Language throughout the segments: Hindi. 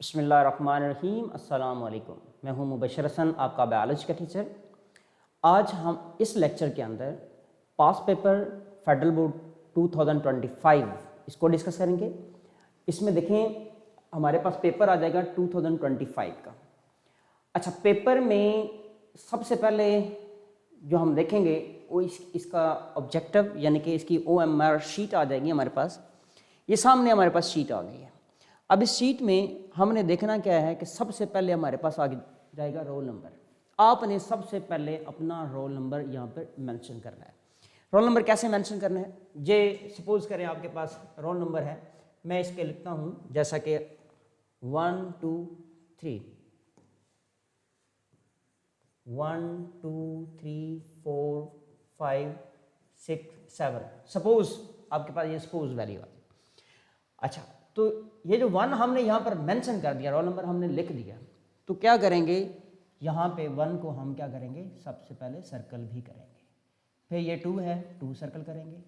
बिस्मिल्लाहिर्रहमानिर्रहीम। अस्सलाम वालेकुम। मैं हूं मुबशर हसन, आपका बायोलॉजी का टीचर। आज हम इस लेक्चर के अंदर पास पेपर फेडरल बोर्ड 2025 इसको डिस्कस करेंगे। इसमें देखें हमारे पास पेपर आ जाएगा 2025 का। अच्छा, पेपर में सबसे पहले जो हम देखेंगे वो इसका ऑब्जेक्टिव यानी कि इसकी OMR शीट आ जाएगी हमारे पास। ये सामने हमारे पास शीट आ गई है। अब इस शीट में हमने देखना क्या है कि सबसे पहले हमारे पास आ जाएगा रोल नंबर। आपने सबसे पहले अपना रोल नंबर यहाँ पर मेंशन करना है। रोल नंबर कैसे मेंशन करना है? ये सपोज करें आपके पास रोल नंबर है, मैं इसके लिखता हूँ जैसा कि 1 2 3 1 2 3 4 5 6 7 सपोज आपके पास ये सपोज वैल्यू है। अच्छा, तो ये जो 1 हमने यहाँ पर मेंशन कर दिया, रोल नंबर हमने लिख दिया, तो क्या करेंगे यहाँ पे 1 को हम क्या करेंगे, सबसे पहले सर्कल भी करेंगे। फिर ये 2 है, 2 सर्कल करेंगे।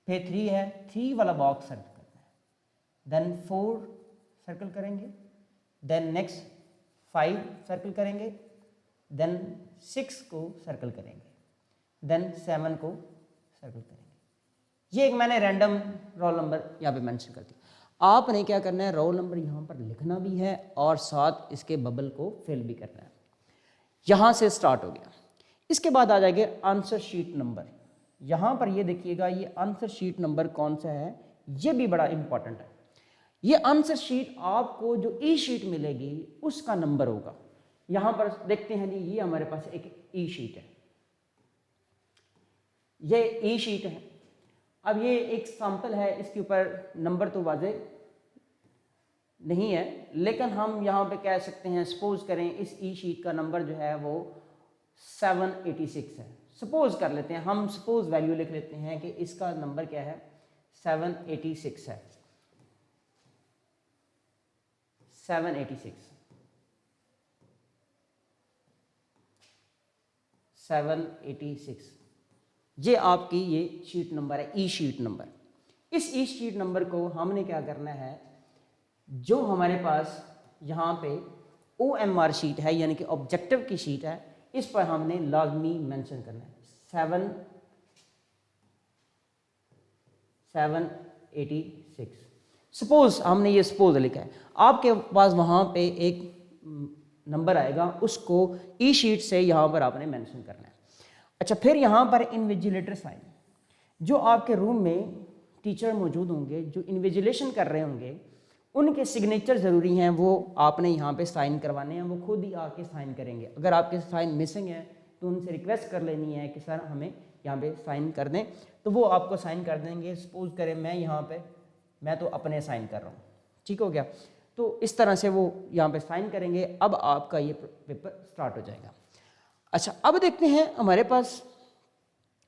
फिर 3 है, 3 वाला बॉक्स सर्कल करना है। देन 4 सर्कल करेंगे। देन नेक्स्ट 5 सर्कल करेंगे। देन 6 को सर्कल करेंगे। देन 7 को सर्कल करेंगे। ये एक मैंने रैंडम रोल नंबर यहाँ पे मेंशन कर दिया। आपने क्या करना है, रोल नंबर यहाँ पर लिखना भी है और साथ इसके बबल को फिल भी करना है। यहाँ से स्टार्ट हो गया। इसके बाद आ जाएंगे आंसर शीट नंबर। यहाँ पर ये देखिएगा, ये आंसर शीट नंबर कौन सा है, ये भी बड़ा इंपॉर्टेंट है। ये आंसर शीट आपको जो ई शीट मिलेगी उसका नंबर होगा। यहाँ पर देखते हैं जी, ये हमारे पास एक ई शीट है, ये ई शीट है। अब ये एक सैंपल है, इसके ऊपर नंबर तो वाजे नहीं है, लेकिन हम यहाँ पे कह सकते हैं, सपोज करें इस ई शीट का नंबर जो है वो 786 है। सपोज कर लेते हैं हम, सपोज वैल्यू लिख लेते हैं कि इसका नंबर क्या है, 786 है। 786 ये आपकी ये शीट नंबर है, ई शीट नंबर। इस ई शीट नंबर को हमने क्या करना है, जो हमारे पास यहाँ पे OMR शीट है यानी कि ऑब्जेक्टिव की शीट है, इस पर हमने लाजमी मेंशन करना है 786। सपोज हमने ये सपोज लिखा है, आपके पास वहाँ पे एक नंबर आएगा, उसको ई शीट से यहाँ पर आपने मेंशन करना है। अच्छा, फिर यहाँ पर इन्विजिलेटर साइन, जो आपके रूम में टीचर मौजूद होंगे जो इन्विजिलेशन कर रहे होंगे, उनके सिग्नेचर ज़रूरी हैं, वो आपने यहाँ पे साइन करवाने हैं। वो खुद ही आके साइन करेंगे। अगर आपके साइन मिसिंग है तो उनसे रिक्वेस्ट कर लेनी है कि सर हमें यहाँ पे साइन कर दें, तो वो आपको साइन कर देंगे। सपोज करें मैं यहाँ पे, मैं तो अपने साइन कर रहा हूँ, ठीक हो गया। तो इस तरह से वो यहाँ पे साइन करेंगे। अब आपका ये पेपर स्टार्ट हो जाएगा। अच्छा, अब देखते हैं हमारे पास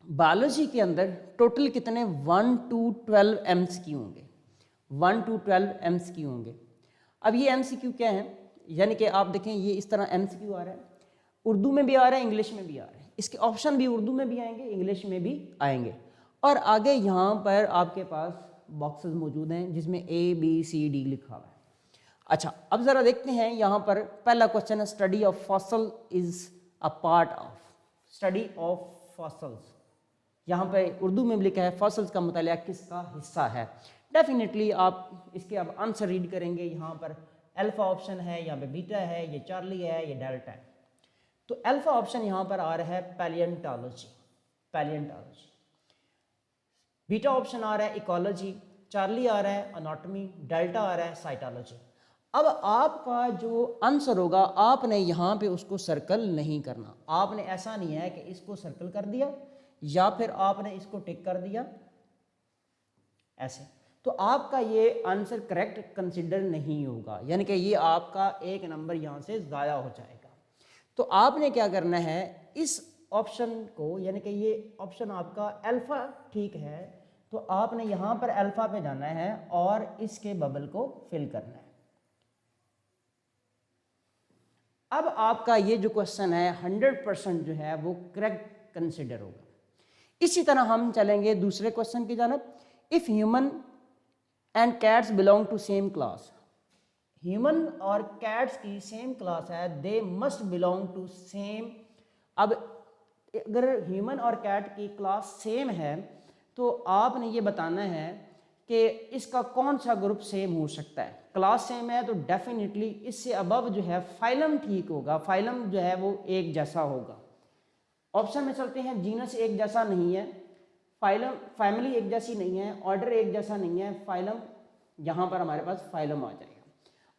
बायोलॉजी के अंदर टोटल कितने 1 to 12 MCQ होंगे। 1 to 12 MCQ होंगे। अब ये MCQ क्या है, यानी कि आप देखें ये इस तरह MCQ आ रहा है, उर्दू में भी आ रहा है, इंग्लिश में भी आ रहा है। इसके ऑप्शन भी उर्दू में भी आएंगे, इंग्लिश में भी आएंगे। और आगे यहाँ पर आपके पास बॉक्सेस मौजूद हैं जिसमें ABCD लिखा हुआ है। अच्छा, अब ज़रा देखते हैं यहाँ पर पहला क्वेश्चन है, study of fossil is a part of. Study of fossils, यहाँ पे उर्दू में भी लिखा है फॉसल्स का मुतालिया किसका हिस्सा है। डेफिनेटली आप इसके अब आंसर रीड करेंगे। यहाँ पर अल्फा ऑप्शन है, यहाँ पे बीटा है, ये चार्ली है, ये डेल्टा है। तो अल्फा ऑप्शन यहाँ पर आ रहा है पैलियंटोलॉजी, पैलियंटोलॉजी। बीटा ऑप्शन आ रहा है इकोलॉजी, चार्ली आ रहा है एनाटॉमी, डेल्टा आ रहा है साइटोलॉजी। अब आपका जो आंसर होगा, आपने यहाँ पे उसको सर्कल नहीं करना। आपने ऐसा नहीं है कि इसको सर्कल कर दिया या फिर आपने इसको टिक कर दिया ऐसे, तो आपका ये आंसर करेक्ट कंसिडर नहीं होगा, यानी कि ये आपका एक नंबर यहाँ से ज़ाया हो जाएगा। तो आपने क्या करना है, इस ऑप्शन को, यानी कि ये ऑप्शन आपका अल्फा ठीक है, तो आपने यहाँ पर अल्फा पे जाना है और इसके बबल को फिल करना है। अब आपका ये जो क्वेश्चन है 100% जो है वो करेक्ट कंसिडर होगा। इसी तरह हम चलेंगे दूसरे क्वेश्चन की जानब। If human and cats belong to same class, human और कैट्स की सेम क्लास है, they must belong to same. अब अगर ह्यूमन और कैट की क्लास सेम है तो आपने ये बताना है कि इसका कौन सा ग्रुप सेम हो सकता है। क्लास सेम है तो डेफिनेटली इससे अबव जो है फाइलम ठीक होगा, फाइलम जो है वो एक जैसा होगा। ऑप्शन में चलते हैं, जीनस एक जैसा नहीं है, फाइलम फैमिली एक जैसी नहीं है, ऑर्डर एक जैसा नहीं है, फाइलम यहाँ पर हमारे पास फाइलम आ जाएगा।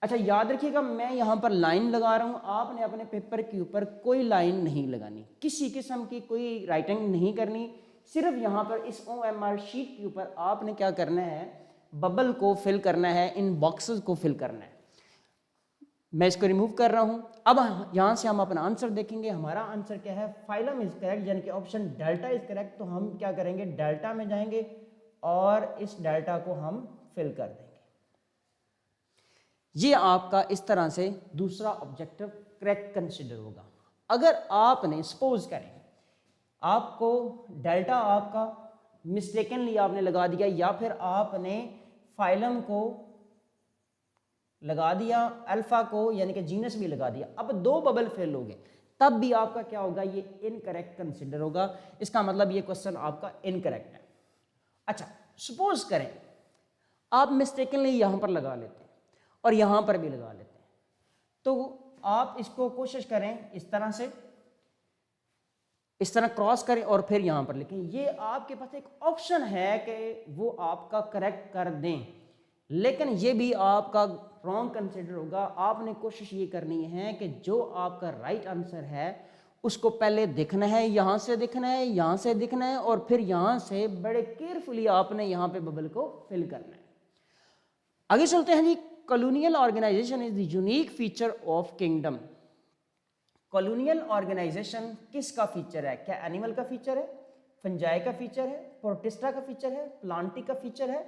अच्छा याद रखिएगा, मैं यहाँ पर लाइन लगा रहा हूँ, आपने अपने पेपर के ऊपर कोई लाइन नहीं लगानी, किसी किस्म की कोई राइटिंग नहीं करनी, सिर्फ यहाँ पर इस OMR शीट के ऊपर आपने क्या करना है, बबल को फिल करना है, इन बॉक्सेस को फिल करना है। मैं इसको रिमूव कर रहा हूँ। अब यहाँ से हम अपना आंसर देखेंगे, हमारा आंसर क्या है, फाइलम इज करेक्ट, यानी कि ऑप्शन डेल्टा इज करेक्ट। तो हम क्या करेंगे, डेल्टा में जाएंगे और इस डेल्टा को हम फिल कर देंगे। ये आपका इस तरह से दूसरा ऑब्जेक्टिव करेक्ट कंसिडर होगा। अगर आपने सपोज करें आपको डेल्टा आपका मिस्टेकनली आपने लगा दिया, या फिर आपने फाइलम को लगा दिया, अल्फा को यानी कि जीनस भी लगा दिया, अब दो बबल फेल हो गए, तब भी आपका क्या होगा, ये इनकरेक्ट कंसिडर होगा। इसका मतलब ये क्वेश्चन आपका इनकरेक्ट है। अच्छा सपोज करें आप मिस्टेकनली यहां पर लगा लेते हैं और यहां पर भी लगा लेते हैं, तो आप इसको कोशिश करें इस तरह से, इस तरह क्रॉस करें और फिर यहां पर लिखें। ये आपके पास एक ऑप्शन है कि वो आपका करेक्ट कर दें, लेकिन ये भी आपका रॉन्ग कंसिडर होगा। आपने कोशिश ये करनी है कि जो आपका राइट आंसर है उसको पहले देखना है, यहां से देखना है, यहां से देखना है, और फिर यहां से बड़े केयरफुली आपने यहां पे बबल को फिल करना है। आगे चलते हैं जी। Colonial organization is the unique feature of kingdom. Colonial organization किसका फीचर है? क्या एनिमल का फीचर है, फंजाई का फीचर है, प्रोटिस्टा का फीचर है, प्लांटी का फीचर है?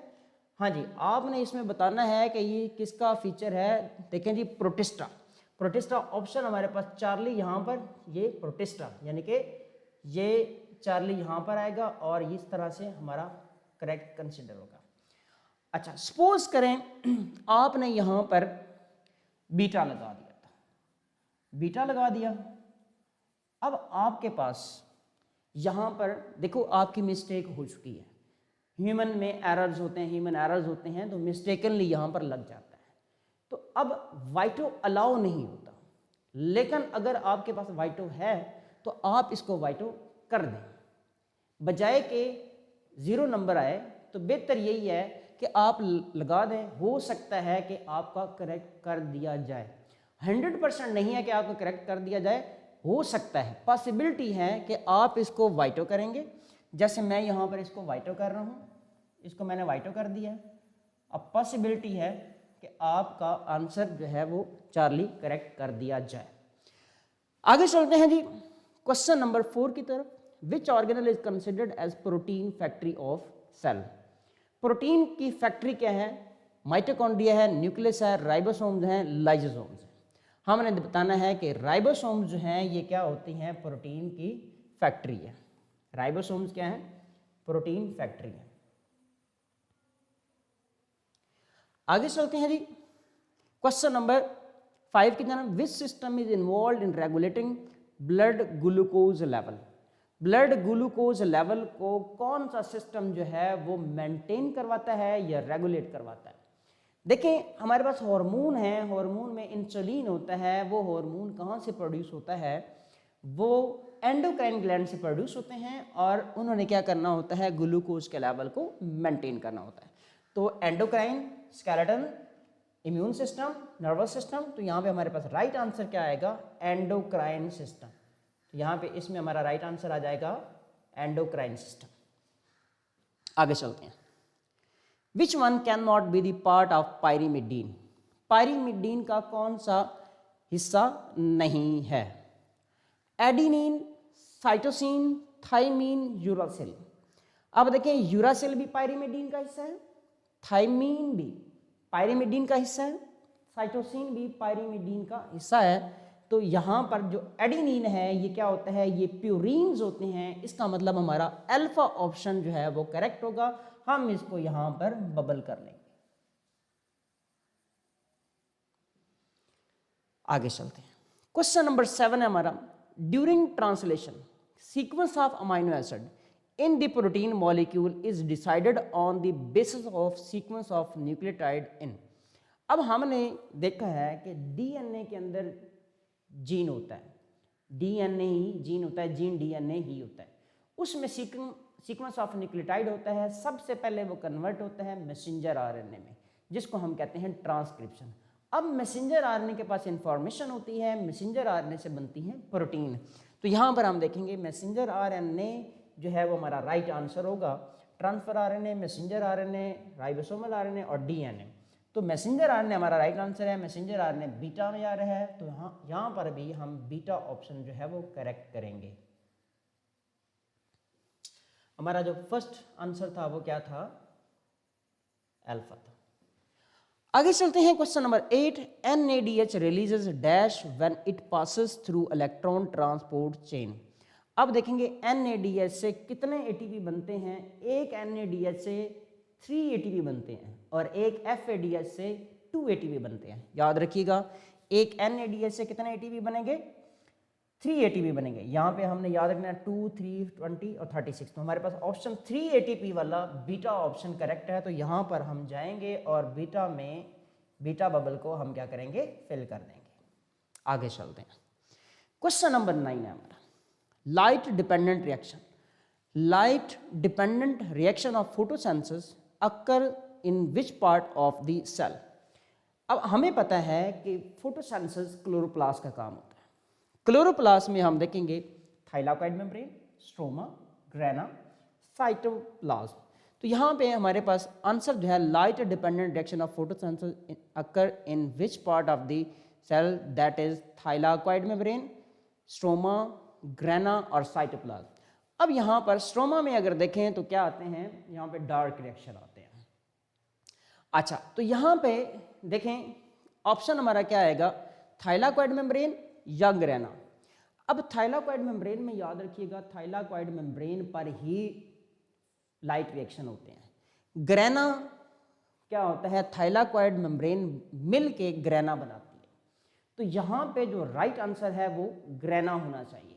हाँ जी, आपने इसमें बताना है कि ये किसका फीचर है। देखें जी, प्रोटिस्टा। प्रोटिस्टा ऑप्शन हमारे पास चार्ली यहाँ पर, ये प्रोटिस्टा यानी कि ये चार्ली यहाँ पर आएगा और इस तरह से हमारा करेक्ट कंसिडर होगा। अच्छा सपोज करें आपने यहाँ पर बीटा लगा दिया था, बीटा लगा दिया, अब आपके पास यहाँ पर देखो आपकी मिस्टेक हो चुकी है। ह्यूमन में एरर्स होते हैं, ह्यूमन एरर्स होते हैं, तो मिस्टेकनली यहाँ पर लग जाता है, तो अब वाइटो अलाउ नहीं होता। लेकिन अगर आपके पास वाइटो है तो आप इसको वाइटो कर दें, बजाय के 0 नंबर आए तो बेहतर यही है कि आप लगा दें। हो सकता है कि आपका करेक्ट कर दिया जाए, 100% नहीं है कि आपको करेक्ट कर दिया जाए, हो सकता है, पॉसिबिलिटी है कि आप इसको वाइटो करेंगे। जैसे मैं यहाँ पर इसको वाइटो कर रहा हूँ, इसको मैंने वाइटो कर दिया, अब पॉसिबिलिटी है कि आपका आंसर जो है वो चार्ली करेक्ट कर दिया जाए। आगे चलते हैं जी क्वेश्चन नंबर 4 की तरफ। Which organelle is considered as protein factory of cell? Protein की फैक्ट्री क्या है? माइटोकॉन्ड्रिया है, न्यूक्लियस है, राइबोसोम्स हैं, लाइसोसोम्स हैं। हमने बताना है कि राइबोसोम्स जो हैं ये क्या होती हैं, प्रोटीन की फैक्ट्री है। राइबोसोम्स क्या है? प्रोटीन फैक्ट्री है। आगे चलते हैं जी क्वेश्चन नंबर 5 की तरफ। Which system is involve in regulating blood glucose level? Blood glucose level को कौन सा सिस्टम जो है वो मेंटेन करवाता है या रेगुलेट करवाता है? देखिए हमारे पास हार्मोन है, हार्मोन में इंसुलिन होता है, वो हार्मोन कहाँ से प्रोड्यूस होता है? वो एंडोक्राइन ग्लैंड से प्रोड्यूस होते हैं, और उन्होंने क्या करना होता है, ग्लूकोज के लेवल को मेंटेन करना होता है। तो endocrine, skeleton, immune system, nervous system, तो यहाँ पे हमारे पास राइट आंसर क्या आएगा, एंडोक्राइन सिस्टम। तो यहाँ पे इसमें हमारा राइट आंसर आ जाएगा एंडोक्राइन सिस्टम। आगे चलते हैं। Which one can not be the part of pyrimidine? Pyrimidine का कौन सा हिस्सा नहीं है? Adenine, cytosine, thymine, uracil. अब देखें यूरासिल भी पायरीमिडीन का हिस्सा है, थाइमीन भी पायरीमिडीन का हिस्सा है, साइटोसिन भी पायरीमिडीन का हिस्सा है। तो यहाँ पर जो एडिनिन है ये क्या होता है, ये प्यूरीन्स होते हैं। इसका मतलब हमारा अल्फा ऑप्शन जो है वो करेक्ट होगा। हम इसको यहाँ पर बबल कर लेंगे। आगे चलते हैं। क्वेश्चन नंबर 7 है हमारा, during translation sequence of amino acid in the protein molecule is decided on the basis of sequence of nucleotide in। अब हमने देखा है कि डीएनए के अंदर जीन होता है, डीएनए ही जीन होता है, जीन डीएनए ही होता है, उसमें सीक्वेंस ऑफ न्यूक्लियोटाइड होता है। सबसे पहले वो कन्वर्ट होता है मैसेंजर आरएनए में, जिसको हम कहते हैं ट्रांसक्रिप्शन। अब मैसेंजर आरएनए के पास इंफॉर्मेशन होती है, मैसेंजर आरएनए से बनती है प्रोटीन। तो यहाँ पर हम देखेंगे मैसेंजर आरएनए जो है वो हमारा राइट आंसर होगा। Transfer RNA, messenger RNA, ribosomal RNA और डीएनए। तो मैसेंजर आरएनए हमारा राइट आंसर है। मैसेंजर आरएनए बीटा में आ रहा है, तो यहाँ पर भी हम बीटा ऑप्शन जो है वो करेक्ट करेंगे। हमारा जो फर्स्ट आंसर था वो क्या था, अल्फा था। आगे चलते हैं question number 8, NADH releases dash when it passes through electron transport chain. अब देखेंगे NADH से कितने ATP बनते हैं। एक NADH से 3 ATP बनते हैं और एक FADH से 2 ATP बनते हैं। याद रखिएगा, एक NADH से कितने ATP बनेंगे, 3 ATP बनेंगे। यहाँ पे हमने याद रखना है 2, 3, 20 और 36। तो हमारे पास ऑप्शन 3 ATP वाला बीटा ऑप्शन करेक्ट है। तो यहाँ पर हम जाएंगे और बीटा में बीटा बबल को हम क्या करेंगे, फिल कर देंगे। आगे चलते हैं। क्वेश्चन नंबर 9 है हमारा, light dependent reaction. Light dependent reaction of photosynthesis occur in which part of the cell. अब हमें पता है कि फोटोसिंथेसिस क्लोरोप्लास्ट का काम होता है। क्लोरोप्लास्ट में हम देखेंगे thylakoid membrane, stroma, grana, cytoplasm. तो यहाँ पे हमारे पास आंसर जो है light dependent reaction of photosynthesis occur in which part of the cell, that is thylakoid membrane, stroma, grana और साइटोप्लाज्म। अब यहाँ पर स्ट्रोमा में अगर देखें तो क्या आते हैं, यहाँ पे डार्क रिएक्शन आते हैं। अच्छा, तो यहाँ पे देखें ऑप्शन हमारा क्या आएगा, थाइलाकोइड मेम्ब्रेन या ग्रेना। अब थाइलाकोइड मेम्ब्रेन में याद रखिएगा, थाइलाकोइड मेम्ब्रेन पर ही लाइट रिएक्शन होते हैं। ग्रेना क्या होता है, थाइलाकोइड मेम्ब्रेन मिल के ग्रेना बनाती है। तो यहाँ पे जो राइट आंसर है वो ग्रेना होना चाहिए।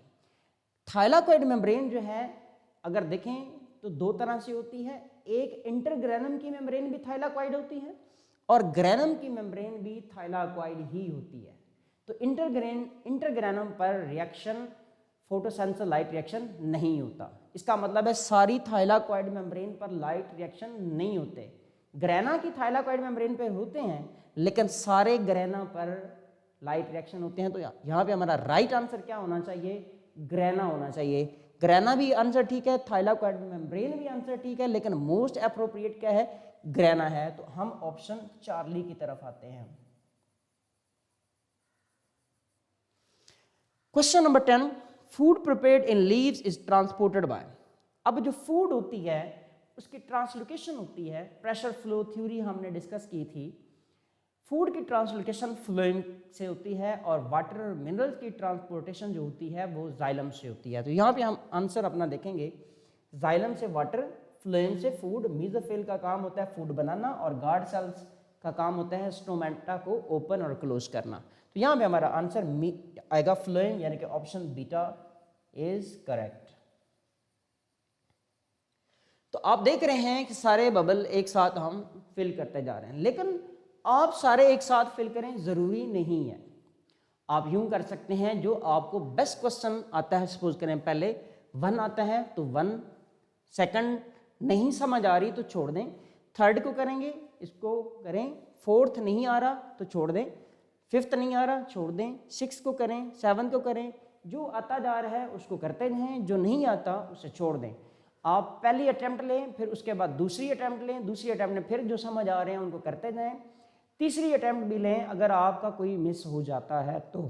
थाइलाकोइड मेम्ब्रेन जो है अगर देखें तो दो तरह से होती है, एक इंटरग्रेनम की मेम्ब्रेन भी थाइलाकोइड होती है और ग्रेनम की मेम्ब्रेन भी थाइलाकोइड ही होती है। तो इंटरग्रेनम पर रिएक्शन फोटोसेंसिटिव लाइट रिएक्शन नहीं होता। इसका मतलब है सारी थाइलाकोइड मेम्ब्रेन पर लाइट रिएक्शन नहीं होते। ग्रेना की थाइलाकोइड मेम्ब्रेन पर होते हैं लेकिन सारे ग्रेना पर लाइट रिएक्शन होते हैं। तो यहाँ पे हमारा राइट आंसर क्या होना चाहिए, ग्रेना होना चाहिए। ग्रेना भी आंसर ठीक है, थाइलाकोइड मेम्ब्रेन भी आंसर ठीक है, लेकिन मोस्ट अप्रोप्रिएट क्या है, ग्रेना है। तो हम ऑप्शन चार्ली की तरफ आते हैं। Question number 10, food prepared in leaves is transported by. अब जो फूड होती है उसकी ट्रांसलोकेशन होती है, प्रेशर फ्लो थ्योरी हमने डिस्कस की थी। फूड की ट्रांसलोकेशन फ्लोएम से होती है और वाटर और मिनरल्स की ट्रांसपोर्टेशन जो होती है वो जाइलम से होती है। तो यहाँ पे हम आंसर अपना देखेंगे, जाइलम से वाटर, फ्लोएम से फूड। मीजोफिल का काम होता है फूड बनाना और गार्ड सेल्स का काम होता है स्टोमेटा को ओपन और क्लोज करना। तो यहाँ पे हमारा आंसर आएगा फ्लोएम, यानी कि ऑप्शन बीटा इज करेक्ट। तो आप देख रहे हैं कि सारे बबल एक साथ हम फिल करते जा रहे हैं, लेकिन आप सारे एक साथ फिल करें जरूरी नहीं है। आप यूं कर सकते हैं, जो आपको बेस्ट क्वेश्चन आता है, सपोज करें पहले 1 आता है तो 1, सेकंड नहीं समझ आ रही तो छोड़ दें, थर्ड को करेंगे, इसको करें, फोर्थ नहीं आ रहा तो छोड़ दें, फिफ्थ नहीं आ रहा छोड़ दें, 6 को करें, 7 को करें, जो आता जा रहा है उसको करते रहें, जो नहीं आता उसे छोड़ दें। आप पहली अटैम्प्ट लें, फिर उसके बाद दूसरी अटैम्प्ट लें, दूसरी अटैम्प्ट में फिर जो समझ आ रहे हैं उनको करते जाएं, तीसरी अटैम्प्ट भी लें। अगर आपका कोई मिस हो जाता है तो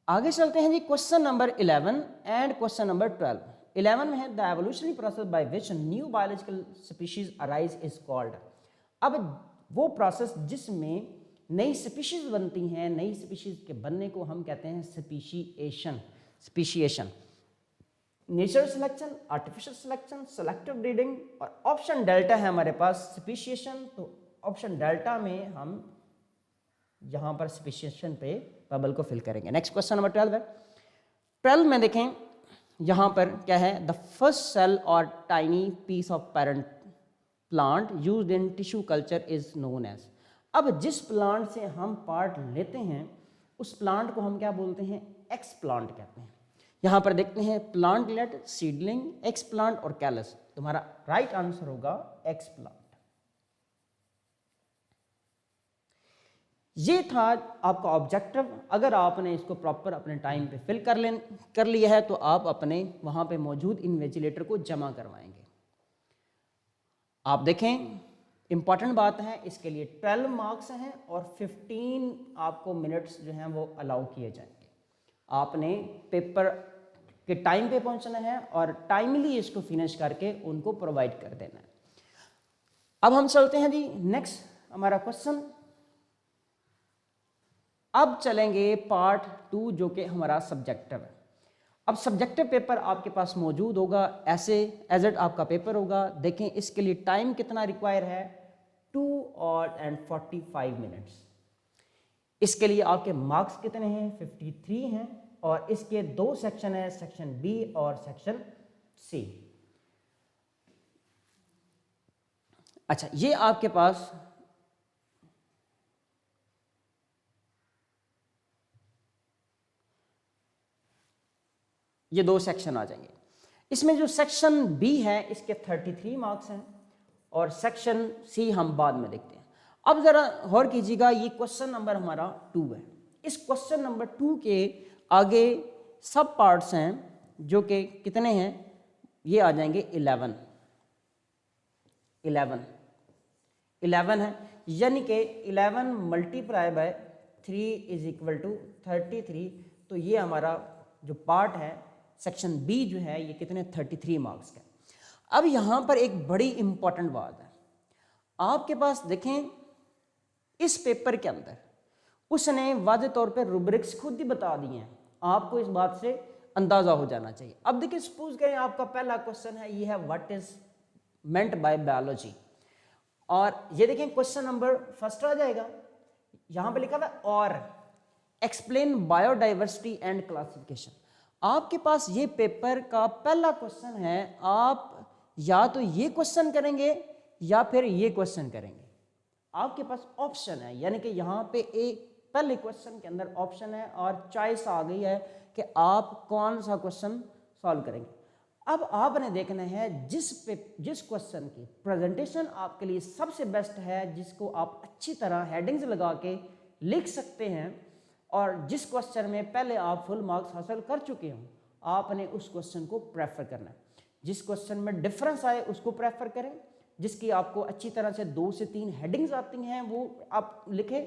आगे चलते हैं जी। Question number 11 and question number 12। 11 में है the evolutionary process by which new biological species arise is called. अब वो प्रोसेस जिसमें नई स्पीशीज बनती हैं, नई स्पीशीज के बनने को हम कहते हैं speciation. Speciation, natural selection, artificial selection, selective breeding और ऑप्शन डेल्टा है हमारे पास स्पीशिएशन। तो ऑप्शन डेल्टा में हम यहाँ पर स्पेसिएशन पे बबल को फिल करेंगे। नेक्स्ट क्वेश्चन नंबर 12 है। 12 में देखें यहाँ पर क्या है, द फर्स्ट सेल और tiny piece of parent plant used in tissue culture is known as. अब जिस प्लांट से हम पार्ट लेते हैं उस प्लांट को हम क्या बोलते हैं, एक्स प्लांट कहते हैं। यहाँ पर देखते हैं प्लांटलेट, सीडलिंग, एक्स प्लांट और कैलस। तुम्हारा राइट आंसर होगा एक्स प्लांट। ये था आपका ऑब्जेक्टिव। अगर आपने इसको प्रॉपर अपने टाइम पे फिल कर लिया है तो आप अपने वहां पे मौजूद इन्विजिलेटर को जमा करवाएंगे। आप देखें इंपॉर्टेंट बात है, इसके लिए 12 मार्क्स हैं और 15 आपको मिनट्स जो हैं वो अलाउ किए जाएंगे। आपने पेपर के टाइम पे पहुंचना है और टाइमली इसको फिनिश करके उनको प्रोवाइड कर देना है। अब हम चलते हैं जी नेक्स्ट हमारा क्वेश्चन। अब चलेंगे पार्ट 2 जो कि हमारा सब्जेक्टिव है। अब सब्जेक्टिव पेपर आपके पास मौजूद होगा, ऐसे एज इट आपका पेपर होगा। देखें इसके लिए टाइम कितना रिक्वायर है, 2 और 45 मिनट्स। इसके लिए आपके मार्क्स कितने हैं, 53 हैं और इसके 2 सेक्शन है, सेक्शन बी और सेक्शन सी। अच्छा, ये आपके पास ये 2 सेक्शन आ जाएंगे। इसमें जो सेक्शन बी है इसके 33 मार्क्स हैं और सेक्शन सी हम बाद में देखते हैं। अब जरा गौर कीजिएगा, ये क्वेश्चन नंबर हमारा 2 है। इस क्वेश्चन नंबर 2 के आगे सब पार्ट्स हैं जो कि कितने हैं, ये आ जाएंगे 11 है, यानी कि 11 multiply by 3 is equal to 33। तो ये हमारा जो पार्ट है सेक्शन बी जो है ये कितने 33 मार्क्स का। अब यहाँ पर एक बड़ी इंपॉर्टेंट बात है, आपके पास देखें इस पेपर के अंदर उसने वाज़े तौर पे रूब्रिक्स खुद ही बता दिए हैं, आपको इस बात से अंदाज़ा हो जाना चाहिए। अब देखिए सपोज करें आपका पहला क्वेश्चन है, ये है what is meant by biology, और ये देखें क्वेश्चन नंबर फर्स्ट आ जाएगा, यहाँ पे लिखा हुआ और एक्सप्लेन बायोडाइवर्सिटी एंड क्लासिफिकेशन। आपके पास ये पेपर का पहला क्वेश्चन है, आप या तो ये क्वेश्चन करेंगे या फिर ये क्वेश्चन करेंगे। आपके पास ऑप्शन है, यानी कि यहाँ पे एक पहले क्वेश्चन के अंदर ऑप्शन है और चॉइस आ गई है कि आप कौन सा क्वेश्चन सॉल्व करेंगे। अब आपने देखना है जिस क्वेश्चन की प्रेजेंटेशन आपके लिए सबसे बेस्ट है, जिसको आप अच्छी तरह हेडिंग्स लगा के लिख सकते हैं और जिस क्वेश्चन में पहले आप फुल मार्क्स हासिल कर चुके हो, आपने उस क्वेश्चन को प्रेफर करना है। जिस क्वेश्चन में डिफरेंस आए उसको प्रेफर करें, जिसकी आपको अच्छी तरह से 2 से 3 हेडिंग्स आती हैं वो आप लिखें,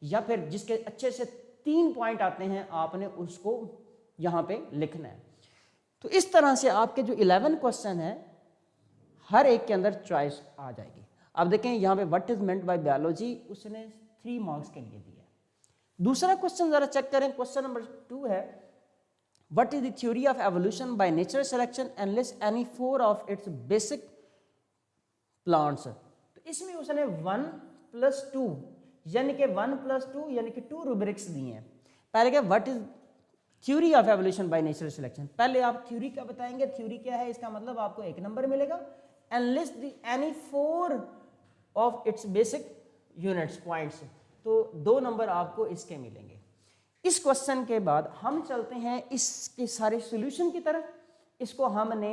या फिर जिसके अच्छे से 3 पॉइंट आते हैं आपने उसको यहाँ पे लिखना है। तो इस तरह से आपके जो 11 क्वेश्चन है हर एक के अंदर चॉइस आ जाएगी। अब देखें यहाँ पे what is meant by biology उसने 3 मार्क्स के लिए दिया। दूसरा क्वेश्चन जरा चेक करें, क्वेश्चन नंबर 2 है what is the theory of evolution by natural selection and list any 4 of its basic plants. तो इसमें उसने 1+2 यानी कि 1+2 यानी कि 2 रूब्रिक्स दिए हैं। पहले क्या what is theory of evolution by natural selection, पहले आप थ्योरी का बताएंगे, थ्योरी क्या है इसका मतलब आपको 1 नंबर मिलेगा। And list the any 4 of its basic units points, तो 2 नंबर आपको इसके मिलेंगे। इस क्वेश्चन के बाद हम चलते हैं इसके सारे सॉल्यूशन की तरफ। इसको हमने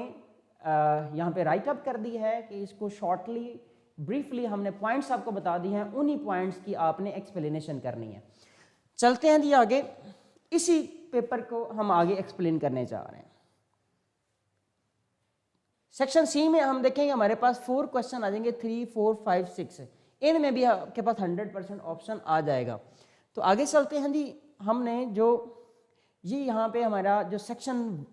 यहाँ पे राइट अप कर दी है कि इसको शॉर्टली ब्रीफली हमने पॉइंट्स आपको बता दिए हैं, उन्हीं पॉइंट्स की आपने एक्सप्लेनेशन करनी है। चलते हैं जी आगे, इसी पेपर को हम आगे एक्सप्लेन करने जा रहे हैं। सेक्शन सी में हम देखेंगे हमारे पास 4 क्वेश्चन आ जाएंगे, 3, 4, 5, 6, इनमें भी आपके पास 100% ऑप्शन आ जाएगा। तो आगे चलते हैं जी, हमने जो ये यहाँ पे हमारा जो सेक्शन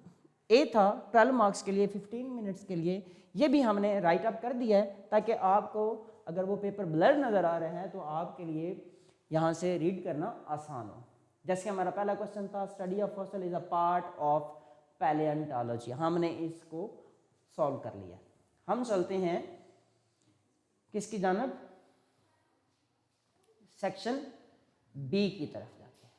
ए था 12 मार्क्स के लिए 15 मिनट्स के लिए, ये भी हमने राइट अप कर दिया है ताकि आपको अगर वो पेपर ब्लर नज़र आ रहे हैं तो आपके लिए यहाँ से रीड करना आसान हो। जैसे हमारा पहला क्वेश्चन था study of fossil is a part of palaeontology, हमने इसको सॉल्व कर लिया। हम चलते हैं किसकी जानब, सेक्शन बी की तरफ जाते हैं।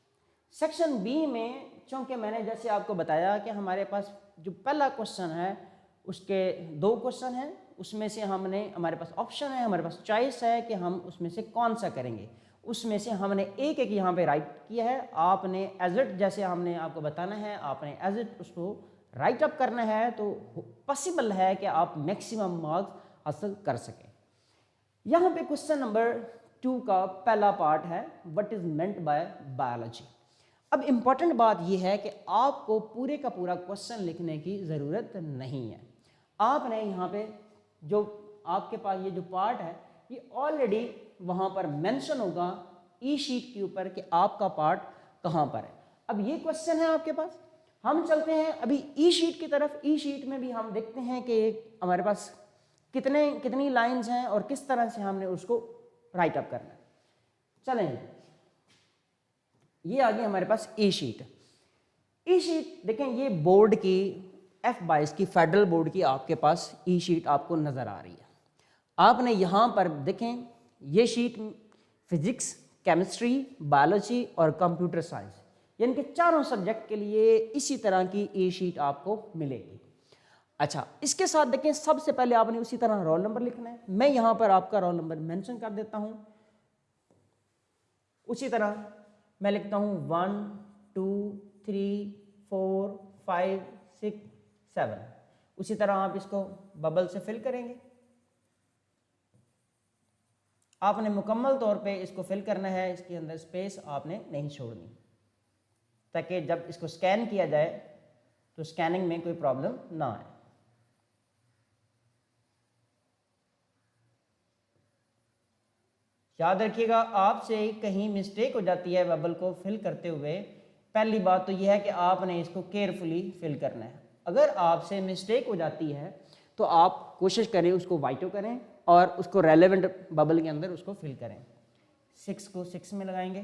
सेक्शन बी में चूँकि मैंने जैसे आपको बताया कि हमारे पास जो पहला क्वेश्चन है उसके 2 क्वेश्चन हैं, उसमें से हमारे पास ऑप्शन है, हमारे पास चॉइस है कि हम उसमें से कौन सा करेंगे। उसमें से हमने एक एक यहाँ पे राइट किया है। आपने एज इट जैसे हमने आपको बताना है, आपने एज इट उसको राइट अप करना है, तो पॉसिबल है कि आप मैक्सिमम मार्क्स हासिल कर सकें। यहाँ पे क्वेश्चन नंबर 2 का पहला पार्ट है what is meant by biology. अब इम्पॉर्टेंट बात यह है कि आपको पूरे का पूरा क्वेश्चन लिखने की ज़रूरत नहीं है। आपने यहाँ पे जो आपके पास ये जो पार्ट है ये ऑलरेडी वहाँ पर मेंशन होगा ई शीट के ऊपर कि आपका पार्ट कहाँ पर है। अब ये क्वेश्चन है आपके पास, हम चलते हैं अभी ई शीट की तरफ। ई शीट में भी हम देखते हैं कि हमारे पास कितनी लाइंस हैं और किस तरह से हमने उसको राइट अप करना है। चलें, ये आ गई हमारे पास ई शीट। ई शीट देखें, ये बोर्ड की F22 की फेडरल बोर्ड की आपके पास ई शीट आपको नज़र आ रही है। आपने यहाँ पर देखें, ये शीट फिजिक्स, केमिस्ट्री, बायोलॉजी और कंप्यूटर साइंस यानी कि चारों सब्जेक्ट के लिए इसी तरह की ई शीट आपको मिलेगी। अच्छा, इसके साथ देखें, सबसे पहले आपने उसी तरह रोल नंबर लिखना है। मैं यहाँ पर आपका रोल नंबर मेंशन कर देता हूँ। उसी तरह मैं लिखता हूँ 1 2 3 4 5 6 7। उसी तरह आप इसको बबल से फिल करेंगे। आपने मुकम्मल तौर पे इसको फिल करना है, इसके अंदर स्पेस आपने नहीं छोड़नी, ताकि जब इसको स्कैन किया जाए तो स्कैनिंग में कोई प्रॉब्लम ना आए। याद रखिएगा, आपसे कहीं मिस्टेक हो जाती है बबल को फिल करते हुए, पहली बात तो यह है कि आपने इसको केयरफुली फिल करना है। अगर आपसे मिस्टेक हो जाती है तो आप कोशिश करें उसको वाइटो करें और उसको रेलेवेंट बबल के अंदर उसको फिल करें। 6 को 6 में लगाएंगे।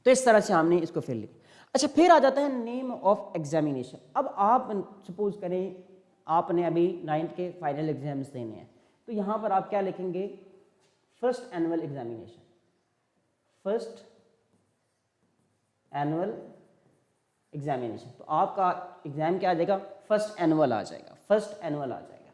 तो इस तरह से हमने इसको फिल लिया। अच्छा, फिर आ जाता है नेम ऑफ एग्जामिनेशन। अब आप सपोज करें आपने अभी 9th के फाइनल एग्जाम्स देने हैं, तो यहाँ पर आप क्या लिखेंगे? First annual examination. First annual examination, तो आपका एग्जाम क्या आ जाएगा? फर्स्ट एनुअल आ जाएगा। फर्स्ट एनुअल आ जाएगा।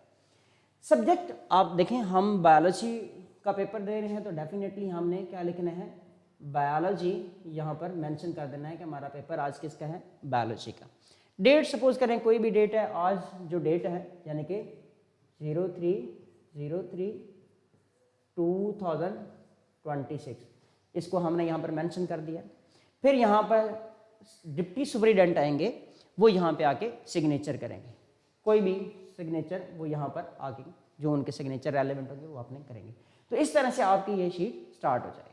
सब्जेक्ट आप देखें, हम बायोलॉजी का पेपर दे रहे हैं तो डेफिनेटली हमने क्या लिखना है? बायोलॉजी यहाँ पर मेंशन कर देना है कि हमारा पेपर आज किसका है? बायोलॉजी का। डेट सपोज करें कोई भी डेट है, आज जो डेट है यानी कि 03/03/2026, इसको हमने यहाँ पर मेंशन कर दिया। फिर यहाँ पर डिप्टी सुपरिटेंडेंट आएंगे, वो यहाँ पे आके सिग्नेचर करेंगे। कोई भी सिग्नेचर वो यहाँ पर आके जो उनके सिग्नेचर रेलेवेंट होंगे वो आपने करेंगे। तो इस तरह से आपकी ये शीट स्टार्ट हो जाएगी।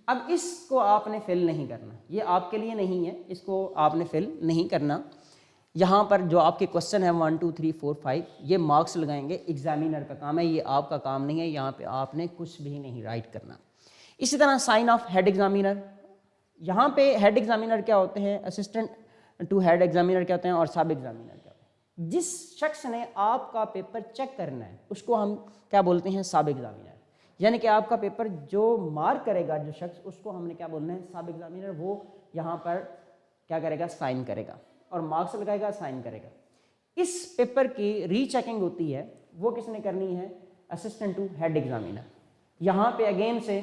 अब इसको आपने फिल नहीं करना, ये आपके लिए नहीं है, इसको आपने फिल नहीं करना। यहाँ पर जो आपके क्वेश्चन है 1 2 3 4 5, ये मार्क्स लगाएंगे, एग्जामिनर का काम है, ये आपका काम नहीं है। यहाँ पे आपने कुछ भी नहीं राइट करना। इसी तरह साइन ऑफ हेड एग्जामिनर। यहाँ पे हेड एग्जामिनर क्या होते हैं, असिस्टेंट टू हेड एग्जामिनर क्या होते हैं और सब एग्जामिनर क्या होते हैं। जिस शख्स ने आपका पेपर चेक करना है उसको हम क्या बोलते हैं? सब एग्जामिनर। यानी कि आपका पेपर जो मार्क करेगा जो शख्स, उसको हमने क्या बोलना है? सब एग्जामिनर। वो यहाँ पर क्या करेगा? साइन करेगा और मार्क्स लगाएगा, साइन करेगा। इस पेपर की रीचेकिंग होती है, वो किसने करनी है? Assistant to head examiner. यहाँ पे अगेन से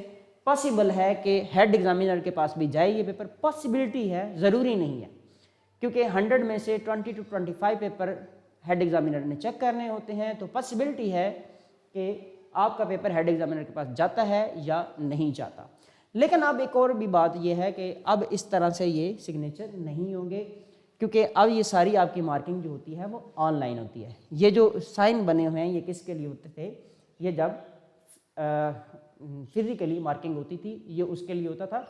पॉसिबल है कि हेड एग्जामिनर के पास भी जाए ये पेपर, पॉसिबिलिटी है, ज़रूरी नहीं है, क्योंकि 100 में से 20 to 25 पेपर हेड एग्जामिनर ने चेक करने होते हैं। तो पॉसिबिलिटी है कि आपका पेपर हेड एग्जामिनर के पास जाता है या नहीं जाता। लेकिन अब एक और भी बात यह है कि अब इस तरह से ये सिग्नेचर नहीं होंगे, क्योंकि अब ये सारी आपकी मार्किंग जो होती है वो ऑनलाइन होती है। ये जो साइन बने हुए हैं ये किसके लिए होते थे? ये जब फिजिकली मार्किंग होती थी ये उसके लिए होता था।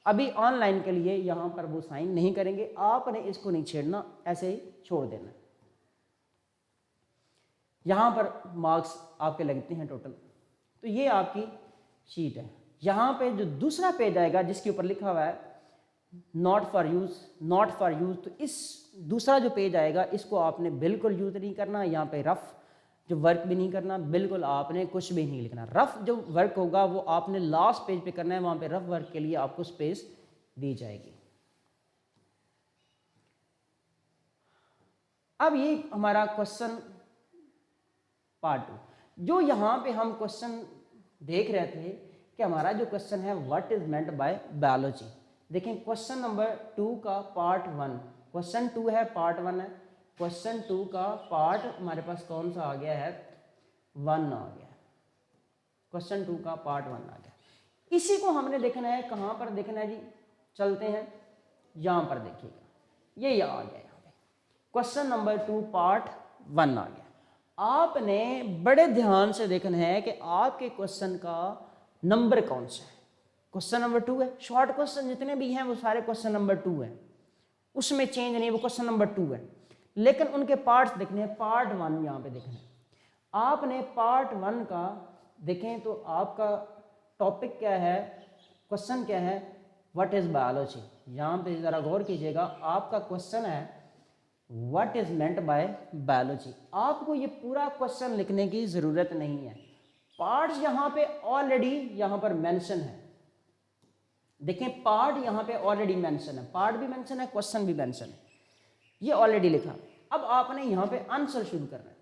अभी ऑनलाइन के लिए यहाँ पर वो साइन नहीं करेंगे, आपने इसको नहीं छेड़ना, ऐसे ही छोड़ देना। यहाँ पर मार्क्स आपके लगते हैं टोटल। तो ये आपकी शीट है। यहाँ पे जो दूसरा पेज आएगा जिसके ऊपर लिखा हुआ है not for use, not for use, तो इस दूसरा जो पेज आएगा इसको आपने बिल्कुल यूज़ नहीं करना। यहाँ पे रफ जो वर्क भी नहीं करना, बिल्कुल आपने कुछ भी नहीं लिखना। रफ जो वर्क होगा वो आपने लास्ट पेज पे करना है, वहाँ पे रफ वर्क के लिए आपको स्पेस दी जाएगी। अब ये हमारा क्वेश्चन पार्ट 2। जो यहाँ पे हम क्वेश्चन देख रहे थे कि हमारा जो क्वेश्चन है what is meant by biology. देखें क्वेश्चन नंबर 2 का पार्ट 1, क्वेश्चन 2 है पार्ट 1 है, क्वेश्चन 2 का पार्ट हमारे पास कौन सा आ गया है, 1 आ गया। क्वेश्चन 2 का पार्ट 1 आ गया। इसी को हमने देखना है, कहाँ पर देखना है जी, चलते हैं यहाँ पर देखिएगा, ये आ गया यहाँ पे क्वेश्चन नंबर 2 पार्ट 1 आ गया। आपने बड़े ध्यान से देखना है कि आपके क्वेश्चन का नंबर कौन सा है। क्वेश्चन नंबर 2 है, शॉर्ट क्वेश्चन जितने भी हैं वो सारे क्वेश्चन नंबर 2 है, उसमें चेंज नहीं, वो क्वेश्चन नंबर 2 है। लेकिन उनके पार्ट्स देखने हैं, पार्ट 1 यहाँ पे देखना है। आपने पार्ट 1 का देखें तो आपका टॉपिक क्या है, क्वेश्चन क्या है, व्हाट इज बायोलॉजी। यहाँ पे जरा गौर कीजिएगा, आपका क्वेश्चन है what is meant by biology. आपको ये पूरा क्वेश्चन लिखने की जरूरत नहीं है, पार्ट्स यहाँ पे ऑलरेडी यहाँ पर मेंशन है। देखें पार्ट यहाँ पे ऑलरेडी मेंशन है, पार्ट भी मेंशन है, क्वेश्चन भी मेंशन है, ये ऑलरेडी लिखा। अब आपने यहाँ पे आंसर शुरू करना है।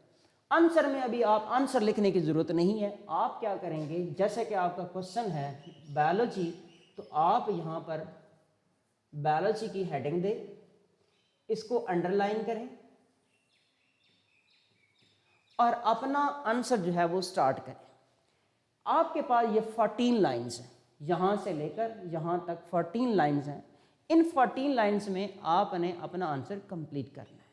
आंसर में अभी आप आंसर लिखने की जरूरत नहीं है। आप क्या करेंगे, जैसे कि आपका क्वेश्चन है बायोलॉजी, तो आप यहाँ पर बायोलॉजी की हेडिंग दे, इसको अंडरलाइन करें और अपना आंसर जो है वो स्टार्ट करें। आपके पास ये 14 लाइंस हैं, यहाँ से लेकर यहाँ तक 14 लाइंस हैं। इन 14 लाइंस में आपने अपना आंसर कंप्लीट करना है।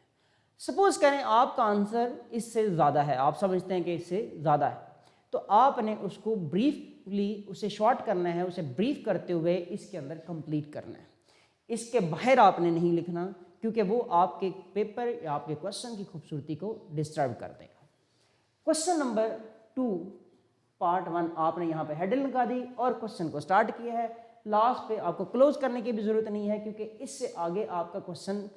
सपोज करें आपका आंसर इससे ज़्यादा है, आप समझते हैं कि इससे ज़्यादा है, तो आपने उसको ब्रीफली उसे शॉर्ट करना है, उसे ब्रीफ करते हुए इसके अंदर कंप्लीट करना है। इसके बाहर आपने नहीं लिखना, क्योंकि वो आपके पेपर या आपके क्वेश्चन की खूबसूरती को डिस्टर्ब कर देगा। क्वेश्चन नंबर 2 पार्ट 1 आपने यहाँ पे हेडिंग लगा दी और क्वेश्चन को स्टार्ट किया है। लास्ट पे आपको क्लोज करने की भी जरूरत नहीं है, क्योंकि इससे आगे आपका क्वेश्चन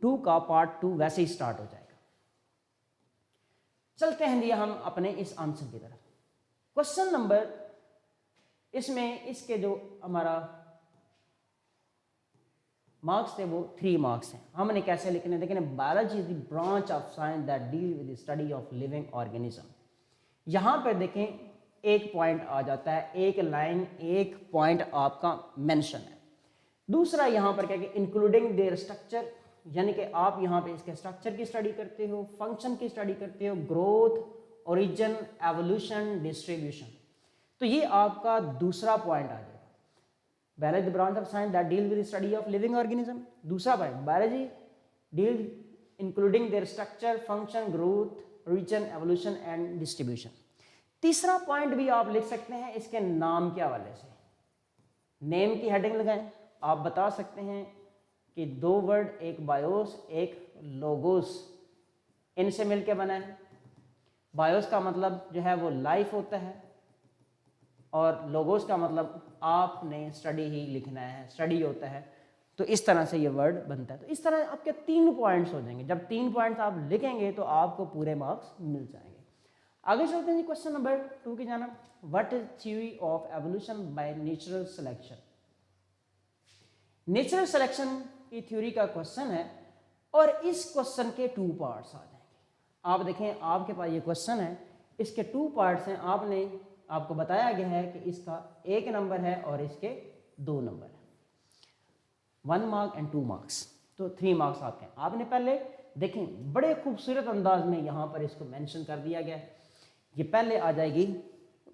2 का पार्ट 2 वैसे ही स्टार्ट हो जाएगा। चलते हैं जी हम अपने इस आंसर की तरफ। क्वेश्चन नंबर, इसमें इसके जो हमारा मार्क्स थे वो 3 मार्क्स हैं। हमने कैसे लिखने देखें, biology is the branch of science that deal with the study of living organism. यहाँ पर देखें एक पॉइंट आ जाता है, एक लाइन एक पॉइंट आपका मेंशन है। दूसरा यहाँ पर क्या कि इंक्लूडिंग देयर स्ट्रक्चर, यानी कि आप यहाँ पे इसके स्ट्रक्चर की स्टडी करते हो, फंक्शन की स्टडी करते हो, ग्रोथ, ओरिजिन, एवोल्यूशन, डिस्ट्रीब्यूशन। तो ये आपका दूसरा पॉइंट आ जाएगा। Biology the branch of science that deal with study of living organism. दूसरा point biology deal including their structure, function, growth, origin, evolution and distribution. तीसरा पॉइंट भी आप लिख सकते हैं इसके नाम के हवाले से, नेम की हेडिंग लगाएं। आप बता सकते हैं कि 2 वर्ड, एक बायोस एक लोगोस, इनसे मिलके बना है। बायोस का मतलब जो है वो लाइफ होता है और लोगोस का मतलब आपने स्टडी ही लिखना है, स्टडी होता है। तो इस तरह से ये वर्ड बनता है। तो इस तरह आपके 3 पॉइंट्स हो जाएंगे। जब 3 पॉइंट्स आप लिखेंगे तो आपको पूरे मार्क्स मिल जाएंगे। आगे चलते हैं जी क्वेश्चन नंबर 2 की जानिब। What is theory of evolution by natural selection. Natural selection की थ्योरी का क्वेश्चन है और इस क्वेश्चन के 2 पार्ट्स आ जाएंगे। आप देखें आपके पास ये क्वेश्चन है, इसके 2 पार्ट्स हैं। आपको बताया गया है कि इसका 1 नंबर है और इसके 2 नंबर है, 1 मार्क एंड 2 मार्क्स, तो 3 मार्क्स आपके हैं। आपने पहले देखें बड़े खूबसूरत अंदाज में यहाँ पर इसको मेंशन कर दिया गया है। ये पहले आ जाएगी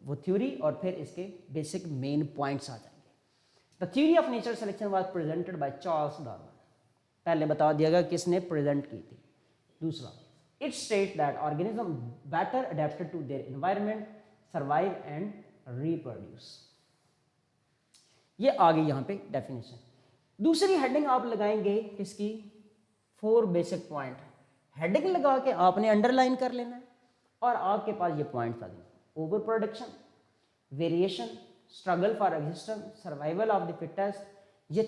वो थ्योरी और फिर इसके बेसिक मेन पॉइंट्स आ जाएंगे। The theory of natural selection was presented by Charles Darwin. पहले बता दिया गया किसने प्रेजेंट की थी। दूसरा, it states that organism better adapted to their environment survive and reproduce. ये आ गई यहाँ पे डेफिनेशन। दूसरी हेडिंग आप लगाएंगे किसकी, 4 बेसिक पॉइंट। हेडिंग लगा के आपने अंडरलाइन कर लेना है और आपके पास ये पॉइंट्स आ जाएंगे। Over production, variation, struggle for existence, survival of the fittest, ये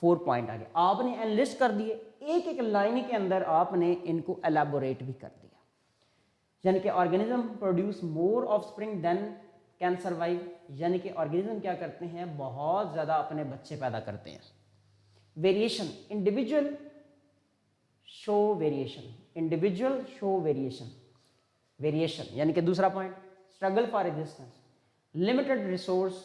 4 पॉइंट आ गए। आपने एनालिस्ट कर दिए, एक एक लाइन के अंदर आपने इनको एलैबोरेट भी कर दिया। यानी कि organism produce more offspring than can survive, यानी कि ऑर्गेनिज्म क्या करते हैं, बहुत ज़्यादा अपने बच्चे पैदा करते हैं। Variation, individual show variation, individual show variation, variation यानी कि दूसरा point. Struggle for existence, limited resource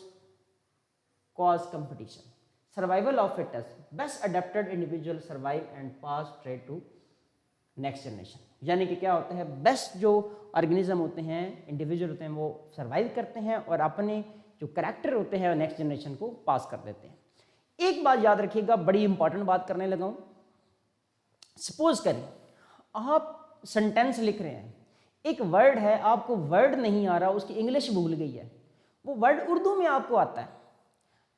cause competition, survival of fittest, best adapted individual survive and pass trait to next generation. यानी कि क्या होता है, बेस्ट जो ऑर्गेनिज्म होते हैं, इंडिविजुअल होते हैं, वो सर्वाइव करते हैं और अपने जो करैक्टर होते हैं नेक्स्ट जनरेशन को पास कर देते हैं। एक बात याद रखिएगा, बड़ी इंपॉर्टेंट बात करने लगा हूं। सपोज करें आप सेंटेंस लिख रहे हैं, एक वर्ड है, आपको वर्ड नहीं आ रहा, उसकी इंग्लिश भूल गई है, वो वर्ड उर्दू में आपको आता है,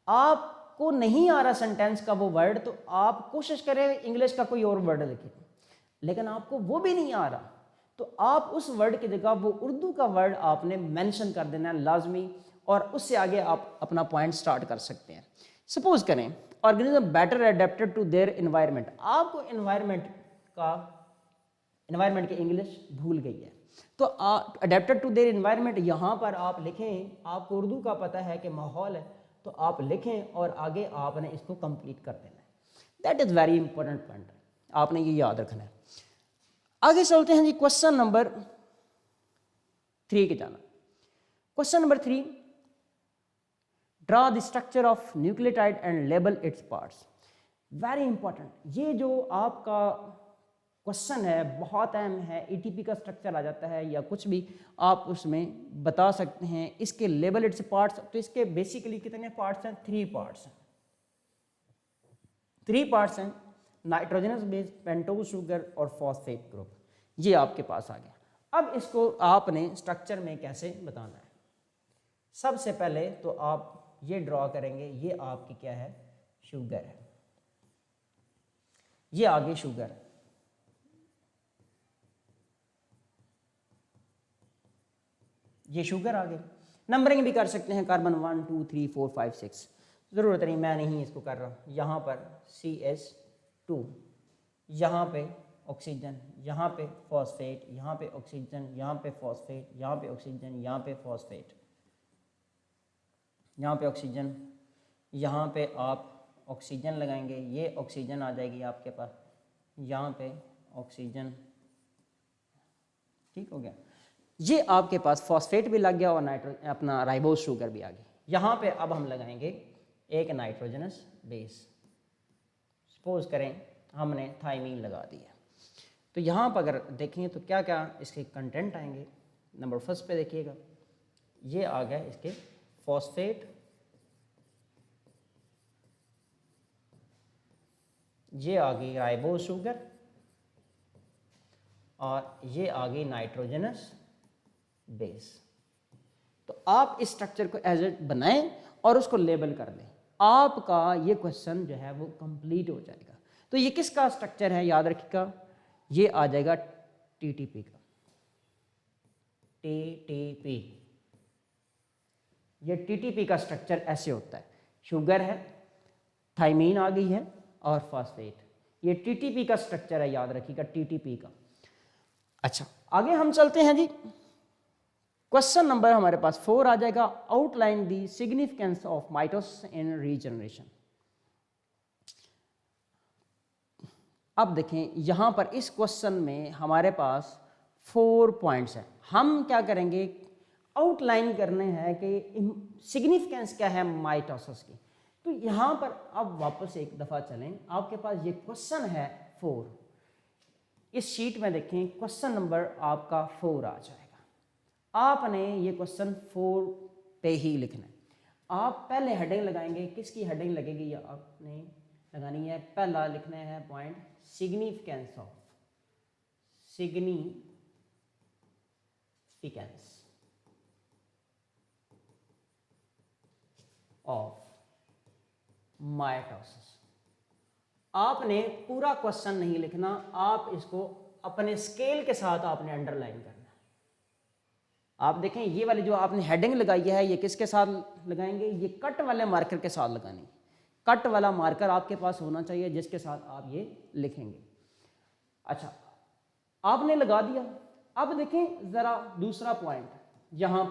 आपको नहीं आ रहा सेंटेंस का वो वर्ड, तो आप कोशिश करें इंग्लिश का कोई और वर्ड लिखें, लेकिन आपको वो भी नहीं आ रहा, तो आप उस वर्ड की जगह वो उर्दू का वर्ड आपने मेंशन कर देना है लाजमी, और उससे आगे आप अपना पॉइंट स्टार्ट कर सकते हैं। सपोज करें organism better adapted to their environment, आपको एनवायरनमेंट की इंग्लिश भूल गई है, तो अडेप्टेड टू देयर एनवायरनमेंट यहाँ पर आप लिखें, आपको उर्दू का पता है कि माहौल है, तो आप लिखें और आगे आपने इसको कंप्लीट कर देना है। That is very important point, आपने ये याद रखना है। आगे चलते हैं जी, क्वेश्चन नंबर 3 के जाना। Question number 3, draw the structure of nucleotide and label its parts. Very important, ये जो आपका क्वेश्चन है बहुत अहम है। एटीपी का स्ट्रक्चर आ जाता है या कुछ भी आप उसमें बता सकते हैं, इसके लेबल इट्स पार्ट्स। तो इसके बेसिकली कितने पार्ट्स हैं, 3 पार्ट्स हैं। 3 पार्ट्स हैं, नाइट्रोजनस बेस, पेंटोज शुगर और फॉस्फेट ग्रुप। ये आपके पास आ गया। अब इसको आपने स्ट्रक्चर में कैसे बताना है, सबसे पहले तो आप ये ड्रॉ करेंगे, ये आपकी क्या है, शुगर है, ये आगे शुगर, ये शुगर आगे। नंबरिंग भी कर सकते हैं, कार्बन 1 2 3 4 5 6, ज़रूरत नहीं, मैं नहीं इसको कर रहा। यहाँ पर CH2, यहाँ पे ऑक्सीजन, यहाँ पे फॉस्फेट, यहाँ पे ऑक्सीजन, यहाँ पे फॉस्फेट, यहाँ पे ऑक्सीजन, यहाँ पे फॉस्फेट, यहाँ पे ऑक्सीजन, यहाँ पे आप ऑक्सीजन लगाएंगे, ये ऑक्सीजन आ जाएगी आपके पास, यहाँ पे ऑक्सीजन, ठीक हो गया। ये आपके पास फॉस्फेट भी लग गया और अपना राइबोज शुगर भी आ गई। यहाँ पे अब हम लगाएंगे एक नाइट्रोजनस बेस। सपोज करें हमने थाइमीन लगा दिया, तो यहाँ पर अगर देखें तो क्या क्या इसके कंटेंट आएंगे। नंबर फर्स्ट पे देखिएगा, ये आ गया इसके फॉस्फेट, ये आ गई राइबोज शुगर, और ये आ गई नाइट्रोजनस बेस। तो आप इस स्ट्रक्चर को एज इट बनाएं और उसको लेबल कर दें, आपका ये क्वेश्चन जो है वो कंप्लीट हो जाएगा। तो ये किसका स्ट्रक्चर है, याद रखिएगा, ये आ जाएगा टीटीपी का, टीटीपी। ये टीटीपी का स्ट्रक्चर ऐसे होता है, शुगर है, थाइमीन आ गई है और फॉस्फेट, ये टीटीपी का स्ट्रक्चर है, याद रखिएगा, टीटीपी का। अच्छा, आगे हम चलते हैं जी। क्वेश्चन नंबर हमारे पास 4 आ जाएगा, outline the significance of mitosis in regeneration. अब देखें यहाँ पर इस क्वेश्चन में हमारे पास 4 पॉइंट्स हैं। हम क्या करेंगे, आउटलाइन करने हैं कि सिग्निफिकेंस क्या है माइटोसिस की। तो यहाँ पर अब वापस एक दफ़ा चलें, आपके पास ये क्वेश्चन है 4, इस शीट में देखें क्वेश्चन नंबर आपका 4 आ जाएगा। आपने ये क्वेश्चन 4 पे ही लिखना है। आप पहले हेडिंग लगाएंगे, किसकी हेडिंग लगेगी, या आपने लगानी है, पहला लिखना है point significance of, significance of mitosis. आपने पूरा क्वेश्चन नहीं लिखना, आप इसको अपने स्केल के साथ आपने अंडरलाइन करना है। आप देखें ये वाली जो आपने हेडिंग लगाई है ये किसके साथ लगाएंगे, ये कट वाले मार्कर के साथ लगानी है। कट वाला मार्कर आपके पास होना चाहिए जिसके साथ आप ये लिखेंगे। अच्छा, आपने लगा दिया। अब देखें ज़रा दूसरा पॉइंट, यहाँ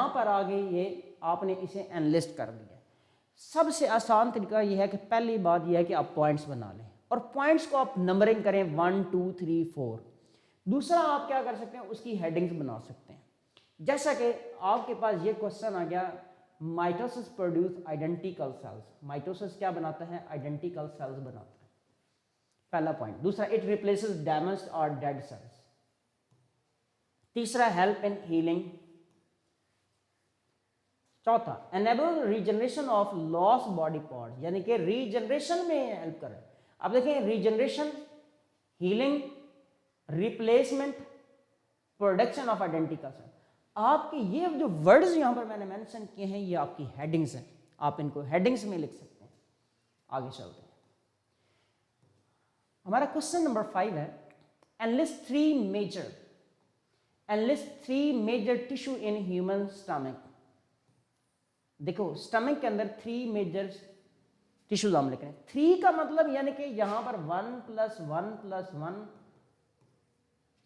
पर आगे ये आपने इसे एनलिस्ट कर दिया। सबसे आसान तरीका ये है कि पहली बात यह है कि आप पॉइंट्स बना लें और पॉइंट्स को आप नंबरिंग करें 1 2 3 4। दूसरा आप क्या कर सकते हैं, उसकी हेडिंग्स बना सकते हैं। जैसा कि आपके पास ये क्वेश्चन आ गया, mitosis produce identical sales. Mitosis क्या बनाता है, आइडेंटिकल सेल्स बनाता है, पहला पॉइंट। दूसरा, इट रिप्लेसेस डैमेज्ड और डेड सेल्स। तीसरा, हेल्प इन हीलिंग। चौथा, enable regeneration of loss body part, यानी कि रीजनरेशन में हेल्प करे। अब देखें, regeneration, healing, replacement, production of identical cell. आपके ये जो वर्ड्स यहां पर मैंने मेंशन किए हैं ये आपकी हेडिंग्स हैं, आप इनको हेडिंग्स में लिख सकते हैं। आगे चलते हैं। हमारा क्वेश्चन नंबर 5 है, enlist three major tissue in human stomach. देखो, स्टमक के अंदर 3 मेजर टिश्यूज हम लिख रहे हैं। 3 का मतलब यानी कि यहां पर 1 + 1 + 1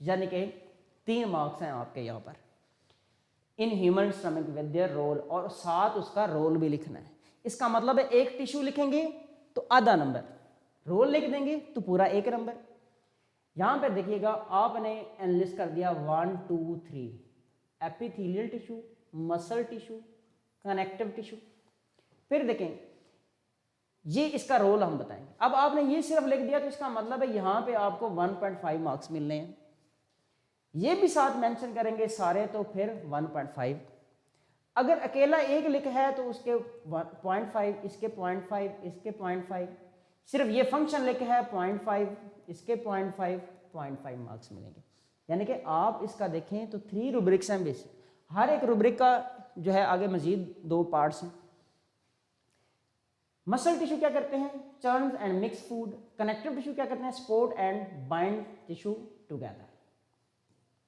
यानी कि 3 मार्क्स हैं आपके यहां पर। In human stomach with their role, और साथ उसका रोल भी लिखना है। इसका मतलब है एक टिश्यू लिखेंगे तो आधा नंबर, रोल लिख देंगे तो पूरा 1 नंबर। यहां पर देखिएगा आपने एनालिस्ट कर दिया 1 2 3, epithelial tissue, muscle tissue, connective tissue. फिर देखें ये इसका रोल हम बताएंगे। अब आपने ये सिर्फ लिख दिया तो इसका मतलब है यहां पे आपको 1.5 मार्क्स मिलने हैं। ये भी साथ मेंशन करेंगे सारे तो फिर 1.5। अगर अकेला एक लिख है तो उसके 0.5, इसके 0.5, इसके 0.5। सिर्फ ये फंक्शन लिख है 0.5, इसके 0.5 मार्क्स मिलेंगे। यानी कि आप इसका देखें तो 3 रूब्रिक्स हैं बेसिक। हर एक रूब्रिक का जो है आगे मजीद 2 पार्ट्स हैं। मसल टिश्यू क्या करते हैं, churns and mix food. Connective tissue क्या करते हैं, support and bind tissue together.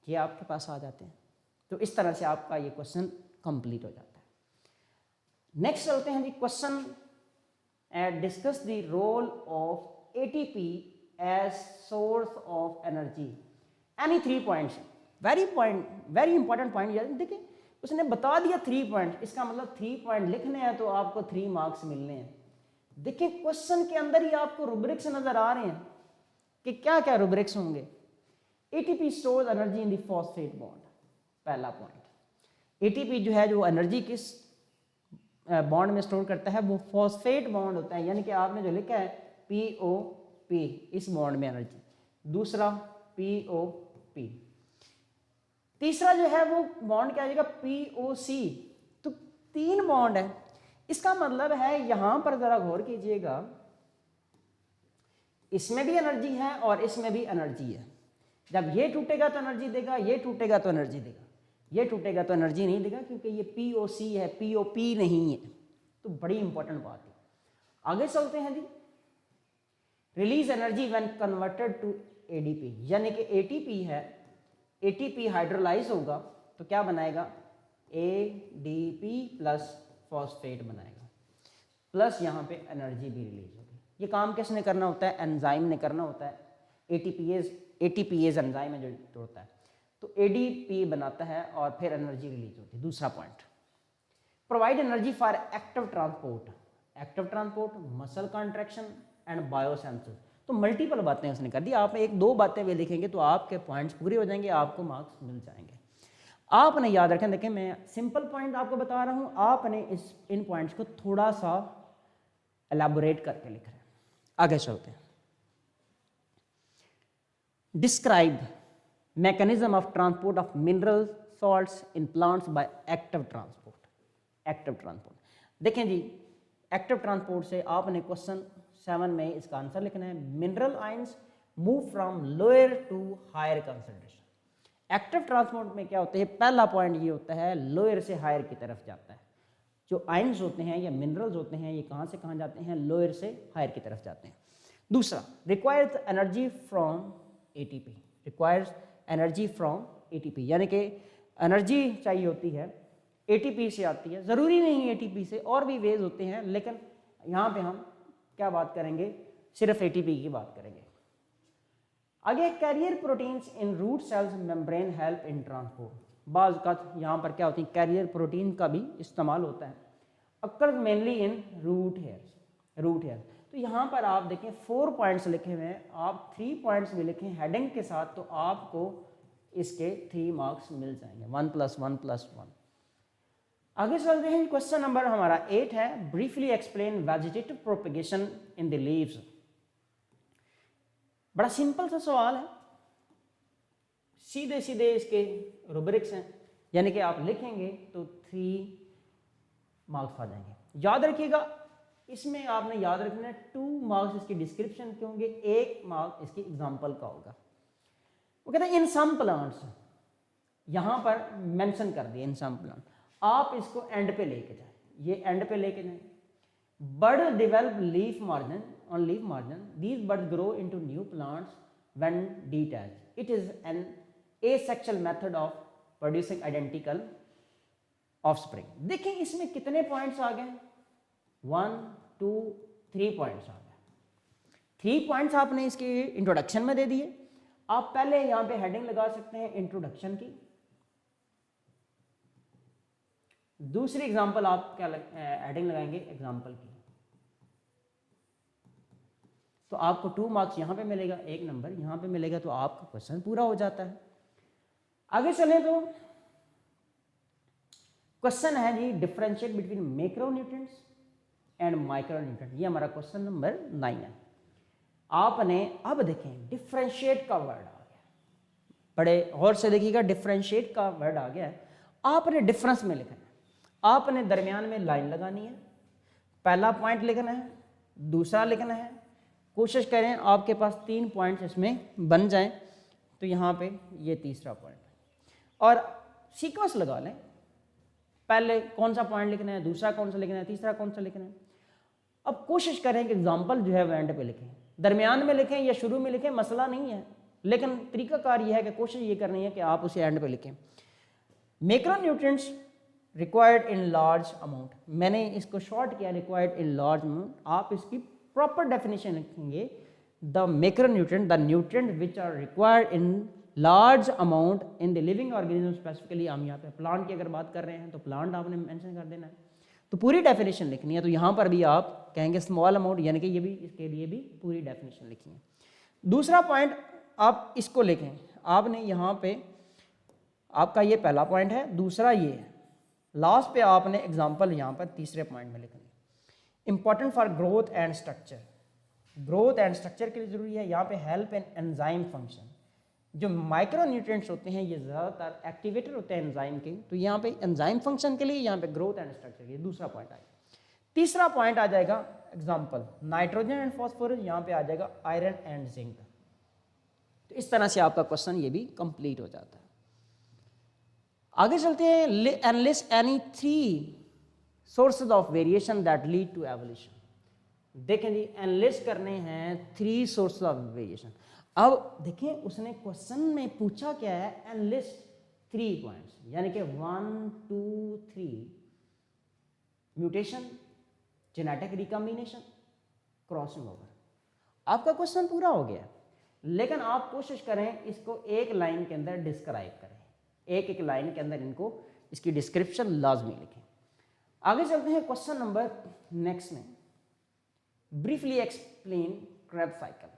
ये आपके पास आ जाते हैं। तो इस तरह से आपका ये क्वेश्चन कंप्लीट हो जाता है। नेक्स्ट चलते हैं जी, question discuss the role of ATP as source of energy. Any 3 points. Very important point. देखिए उसने बता दिया 3 पॉइंट, इसका मतलब 3 पॉइंट लिखने हैं तो आपको 3 मार्क्स मिलने हैं। देखिए क्वेश्चन के अंदर ही आपको रूब्रिक्स नजर आ रहे हैं कि क्या क्या रूब्रिक्स होंगे। ATP stores energy in the phosphate bond, पहला पॉइंट। एटीपी जो है जो एनर्जी किस बॉन्ड में स्टोर करता है, वो फॉस्फेट बॉन्ड होता है। यानी कि आपने जो लिखा है POP, इस बॉन्ड में एनर्जी। दूसरा POP। तीसरा जो है वो बॉन्ड क्या आ जाएगा, POC। तो 3 बॉन्ड है। इसका मतलब है यहां पर जरा गौर कीजिएगा, इसमें भी एनर्जी है और इसमें भी एनर्जी है। जब ये टूटेगा तो एनर्जी देगा, ये टूटेगा तो एनर्जी देगा, ये टूटेगा तो एनर्जी नहीं देगा, क्योंकि ये POC है, POP नहीं है। तो बड़ी इंपॉर्टेंट बात है। आगे चलते हैं जी, release energy when converted to ADP। यानी कि ATP है, ATP हाइड्रोलाइज होगा तो क्या बनाएगा, ADP प्लस फॉस्फेट बनाएगा, प्लस यहाँ पे एनर्जी भी रिलीज होगी। ये काम किसने करना होता है, एंजाइम ने करना होता है। ATPase एंजाइम में जो होता है, तो ADP बनाता है और फिर एनर्जी रिलीज होती है। दूसरा point, provide energy for active transport. Active transport, muscle contraction and biosynthesis. तो मल्टीपल बातें उसने कर दी। आप 1-2 बातें वे लिखेंगे तो आपके पॉइंट्स पूरे हो जाएंगे, आपको मार्क्स मिल जाएंगे। आपने याद रखें, देखें मैं सिंपल पॉइंट आपको बता रहा हूं, आपने इन पॉइंट्स को थोड़ा सा एलैबोरेट करके लिख रहे हैं। आगे चलते हैं। Describe mechanism of transport of mineral salts in plants by active transport. Active transport, देखें जी, एक्टिव ट्रांसपोर्ट से आपने क्वेश्चन 7 में इसका आंसर लिखना है। Mineral ions move from lower to higher concentration. Active transport में क्या होता है, पहला पॉइंट ये होता है लोअर से हायर की तरफ जाता है। जो आयंस होते हैं या मिनरल्स होते हैं ये कहाँ से कहाँ जाते हैं, लोअर से हायर की तरफ जाते हैं। दूसरा, requires energy from ATP, requires energy from ATP, यानी कि एनर्जी चाहिए होती है ATP से आती है। ज़रूरी नहीं ATP से, और भी वेज होते हैं, लेकिन यहाँ पे हम क्या बात करेंगे, सिर्फ ATP की बात करेंगे। आगे carrier proteins in root cells membrane help in transport. बाज़ का यहाँ पर क्या होती है, कैरियर प्रोटीन का भी इस्तेमाल होता है। Occur mainly in root hair. तो यहाँ पर आप देखें 4 पॉइंट्स लिखे हुए हैं, आप 3 पॉइंट्स भी लिखें हेडिंग के साथ तो आपको इसके 3 मार्क्स मिल जाएंगे, 1 + 1 + 1। आगे चलते हैं, क्वेश्चन नंबर हमारा 8 है, briefly explain vegetative propagation in the leaves. बड़ा सिंपल सा सवाल है, सीधे सीधे इसके रूब्रिक्स हैं, यानी कि आप लिखेंगे तो 3 मार्क्स आ जाएंगे। याद रखिएगा, इसमें आपने याद रखना है 2 मार्क्स इसकी डिस्क्रिप्शन के होंगे, 1 मार्क इसकी एग्जाम्पल का होगा। वो कहते हैं इन सम प्लांट्स, यहाँ पर मेंशन कर दिया इन सम प्लांट, आप इसको एंड पे लेके जाए, ये एंड पे लेके जाए। Bird develop leaf margin on leaf margin, these birds grow into new plants when detached। It is an asexual method of producing identical offspring. देखिए इसमें कितने पॉइंट्स आ गए, 1 2 3 पॉइंट्स आ गए। 3 पॉइंट्स आपने इसके इंट्रोडक्शन में दे दिए। आप पहले यहाँ पे हेडिंग लगा सकते हैं इंट्रोडक्शन की। दूसरी एग्जांपल आप क्या हेडिंग लगाएंगे, एग्जांपल की। तो आपको 2 मार्क्स यहाँ पे मिलेगा, 1 नंबर यहाँ पे मिलेगा, तो आपका क्वेश्चन पूरा हो जाता है। आगे चलें तो क्वेश्चन है जी, differentiate between macronutrients and micronutrient. ये हमारा क्वेश्चन नंबर 9 है। आपने अब देखें डिफरेंशिएट का वर्ड आ गया, बड़े गौर से देखिएगा, डिफरेंशिएट का वर्ड आ गया है। आपने डिफरेंस में लिखना है, आपने दरमियान में लाइन लगानी है, पहला पॉइंट लिखना है, दूसरा लिखना है। कोशिश करें आपके पास 3 पॉइंट्स इसमें बन जाएं, तो यहाँ पे ये तीसरा पॉइंट, और सीक्वेंस लगा लें, पहले कौन सा पॉइंट लिखना है, दूसरा कौन सा लिखना है, तीसरा कौन सा लिखना है। अब कोशिश करें कि एग्जाम्पल जो है वो एंड पे लिखें, दरमियान में लिखें या शुरू में लिखें, मसला नहीं है, लेकिन तरीकाकार यह है कि कोशिश ये करनी है कि आप उसे एंड पे लिखें। Macronutrients required in large amount, मैंने इसको शॉर्ट किया रिक्वायर्ड इन लार्ज अमाउंट। आप इसकी प्रॉपर डेफिनेशन लिखेंगे, the macronutrient the nutrient which are required in large amount in the living organism. Specifically हम यहाँ पे प्लांट की अगर बात कर रहे हैं तो प्लांट आपने मेंशन कर देना है, तो पूरी डेफिनेशन लिखनी है। तो यहाँ पर भी आप कहेंगे स्मॉल अमाउंट, यानी कि ये भी, इसके लिए भी पूरी डेफिनेशन लिखी है। दूसरा पॉइंट आप इसको लिखें, आपने यहाँ पे, आपका ये पहला पॉइंट है, दूसरा ये है, लास्ट पे आपने एग्जाम्पल यहाँ पर तीसरे पॉइंट में लिखनी है। Important for growth and structure, growth and structure के लिए जरूरी है। यहाँ पे हेल्प एन एंजाइम फंक्शन, जो माइक्रोन्यूट्रिएंट्स होते हैं ये ज़्यादातर एक्टिवेटर होते हैं एंजाइम के, तो यहाँ पे एंजाइम फंक्शन के लिए, यहाँ पे ग्रोथ एंड स्ट्रक्चर के लिए दूसरा पॉइंट आएगा। तीसरा पॉइंट आ जाएगा एग्जाम्पल, नाइट्रोजन एंड फॉस्फोरस, यहाँ पे आ जाएगा आयरन एंड जिंक। तो इस तरह से आपका क्वेश्चन ये भी कंप्लीट हो जाता है। आगे चलते हैं, enlist any 3 sources of variation that lead to evolution. देखें जी, एनलिस्ट करने हैं 3 सोर्सेज ऑफ वेरिएशन। अब देखें उसने क्वेश्चन में पूछा क्या है, एनलिस्ट 3 पॉइंट्स, यानी कि 1 2 3 mutation, genetic recombination, crossing over. आपका क्वेश्चन पूरा हो गया, लेकिन आप कोशिश करें इसको एक लाइन के अंदर डिस्क्राइब करें, एक एक लाइन के अंदर इनको, इसकी डिस्क्रिप्शन लाजमी लिखें। आगे चलते हैं क्वेश्चन नंबर नेक्स्ट में, ब्रीफली एक्सप्लेन क्रेब्स साइकिल।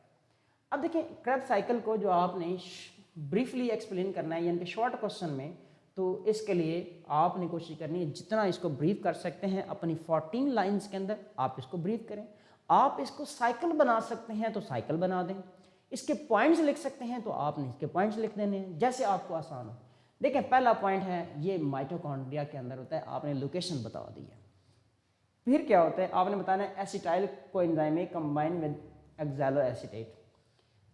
अब देखिए क्रेब्स साइकिल को जो आपने ब्रीफली एक्सप्लेन करना है, यानी कि शॉर्ट क्वेश्चन में, तो इसके लिए आपने कोशिश करनी है जितना इसको ब्रीफ कर सकते हैं अपनी 14 लाइंस के अंदर आप इसको ब्रीफ करें। आप इसको साइकिल बना सकते हैं तो साइकिल बना दें, इसके पॉइंट्स लिख सकते हैं तो आपने इसके पॉइंट्स लिख देने हैं, जैसे आपको आसान हो। देखिए पहला पॉइंट है, ये माइटोकॉन्ड्रिया के अंदर होता है, आपने लोकेशन बता दी है। फिर क्या होता है, आपने बताना है acetyl coenzyme combine with oxalo acetate.